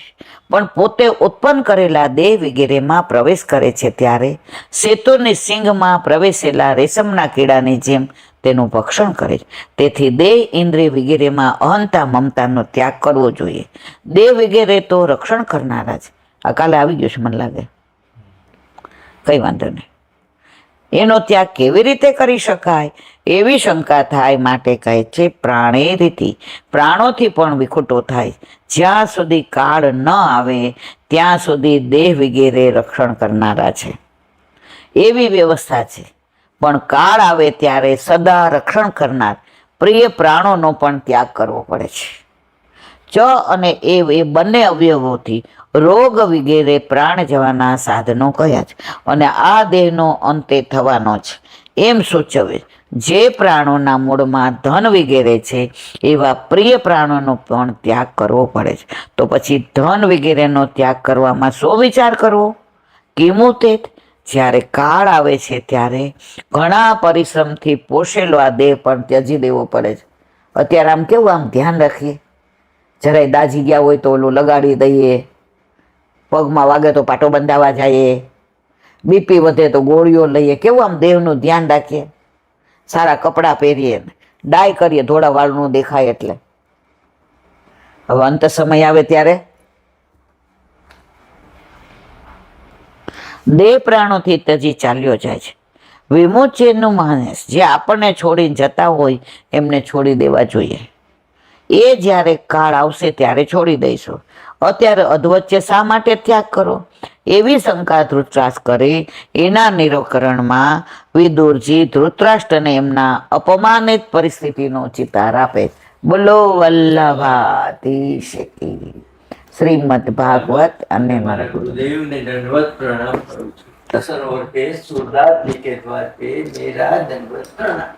પણ પોતે ઉત્પન્ન કરેલા દેહ વગેરેમાં પ્રવેશ કરે છે ત્યારે સેતુની સિંગમાં પ્રવેશેલા રેશમના કીડાની જેમ તેનું ભક્ષણ કરે છે. તેથી દેહ ઇન્દ્રિય વગેરેમાં અહંતા મમતાનો ત્યાગ કરવો જોઈએ. દેહ વગેરે તો રક્ષણ કરનારા છે. આ કાલે આવી ગયું છે મને લાગે, કઈ વાંધો નહીં. એનો ત્યાગ કેવી રીતે કરી શકાય એવી શંકા થાય માટે કહે છે પ્રાણે રીતિ. પ્રાણોથી પણ વિખૂટો થાય. જ્યાં સુધી કાળ ન આવે ત્યાં સુધી દેહ વગેરે રક્ષણ કરનારા છે, એવી વ્યવસ્થા છે. પણ કાળ આવે ત્યારે સદા રક્ષણ કરનાર પ્રિય પ્રાણોનો પણ ત્યાગ કરવો પડે છે. ચ અને એ બંને અવયવોથી રોગ વગેરે પ્રાણ જવાના સાધનો કયા છે અને આ દેહનો અંતે થવાનો છે એમ સૂચવે. જે પ્રાણોના મૂળમાં ધન વગેરે છે એવા પ્રિય પ્રાણોનો પણ ત્યાગ કરવો પડે છે. તો પછી ધન વગેરેનો ત્યાગ કરવામાં શો વિચાર કરવો? કિમુતે જ્યારે કાળ આવે છે ત્યારે ઘણા પરિશ્રમથી પોષેલો આ દેહ પણ ત્યજી દેવો પડે છે. અત્યારે આમ કેવું આમ ધ્યાન રાખીએ, જરાય દાજી ગયા હોય તો ઓલું લગાડી દઈએ, પગમાં વાગે તો પાટો બંધાવા જઈએ, બીપી વધે તો ગોળીઓ લઈએ, કેવું આમ દેહનું ધ્યાન રાખીએ, સારા કપડાં પહેરીએ, ડાય કરીએ થોડા વાળનું દેખાય એટલે. હવે અંત સમય આવે ત્યારે દેહ પ્રાણોથી તજી ચાલ્યો જાય છે. વિમોચનનું માણસ જે આપણને છોડીને જતા હોય એમને છોડી દેવા જોઈએ. એ જ્યારે કાળ આવશે ત્યારે છોડી દઈશું. અત્યારે અધવચ્ચે શા માટે ત્યાગ કરો? એવી શંકા ધૃતરાષ્ટ્ર કરી. એના નિરાકરણમાં વિદુરજી ધૃતરાષ્ટ્રને એમના અપમાનિત પરિસ્થિતિનો ચિતાર આપે. બોલો વલ્લભાધીશ કી. શ્રીમદ ભાગવત અને મારા गुरुदेव ने दंडवत प्रणाम करूं છું. सरोवर पे सूरदास जी के द्वार पे मेरा दंडवत प्रणाम.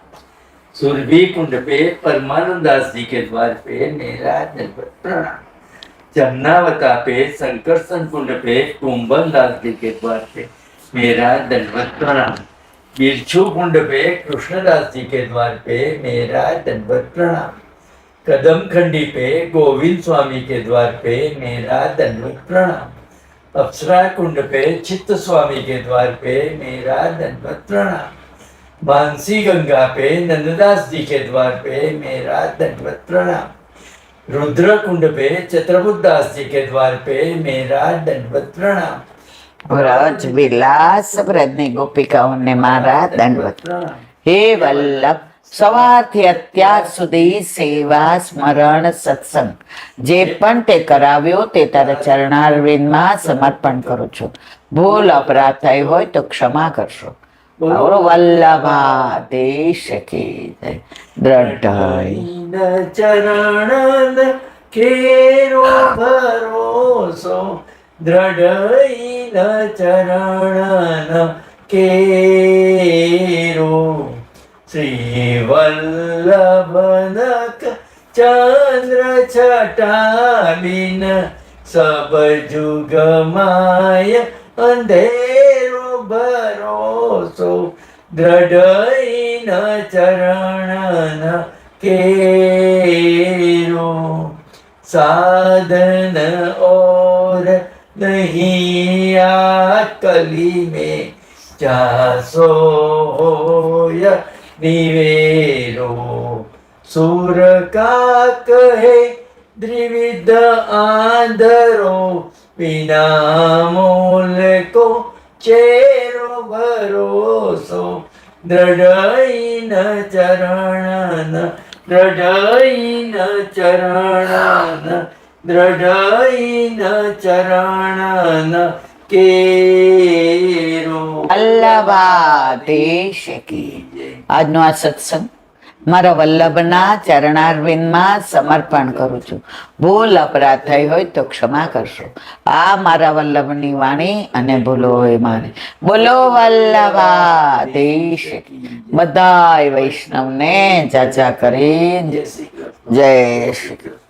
सुरभि कुंड पे परमानंद दास जी के द्वार पे मेरा दंडवत प्रणाम. जमनावता पे संकर्षण कुंड पे कुंभन दास जी के द्वार पे मेरा दंडवत प्रणाम. बिरछू कुंड पे कृष्णदास जी के द्वार पे मेरा दंडवत प्रणाम. कदम खंडी पे गोविंद स्वामी के द्वार पे मेरा दंडवत प्रणाम. अप्सरा कुंड पे चित्त स्वामी के द्वार पे मेरा दंडवत प्रणाम. मानसी गंगा पे नंददास जी के द्वार पे मेरा दंडवत प्रणाम. रुद्र कुंड पे चतुर्बुद्ध दास जी के द्वार पे मेरा दंडवत प्रणाम. વ્રજ વિલાસ વ્રજની ગોપિકાઓને મારા દંડવત. હે વલ્લભ, સવારથી અત્યાર સુધી સેવા સ્મરણ સત્સંગ જે પણ તે કરાવ્યો તે તારા ચરણારવિંદમાં સમર્પણ કરું છું. ભૂલ અપરાધ થઈ હોય તો ક્ષમા કરશો. બોલો વલ્લભાધીશ કી જય. દ્રઢ ચરણ કેરો ભરોસો દ્રઢ ચરણ કેરો. શ્રી વલ્લભનક ચંદ્ર છટાબિન સબ જુગ માય અંધેરો ભરોસો દ્રઢ ચરણ કેરો. સાધન ઓર नहीं आ कली में चासो होय निवेरो. सुर का कहे द्रिविध आंधरो बिना मोल को चेरो भरोसो દ્રઢ ચરણ દ્રઢ ચરણ દ્રઢ ચરણ કેરો. વલ્લભાધીશ કી. આજનો આ સત્સંગ મારા વલ્લભના ચરણારવિંદમાં સમર્પણ કરું છું. ભૂલ અપરાધ થઈ હોય તો ક્ષમા કરશો. આ મારા વલ્લભની વાણી અને ભૂલો હોય મારી. બોલો વલ્લભાધીશ કી. બધાય વૈષ્ણવને જાજા કરી જય શ્રી કૃષ્ણ. જય શ્રી કૃષ્ણ.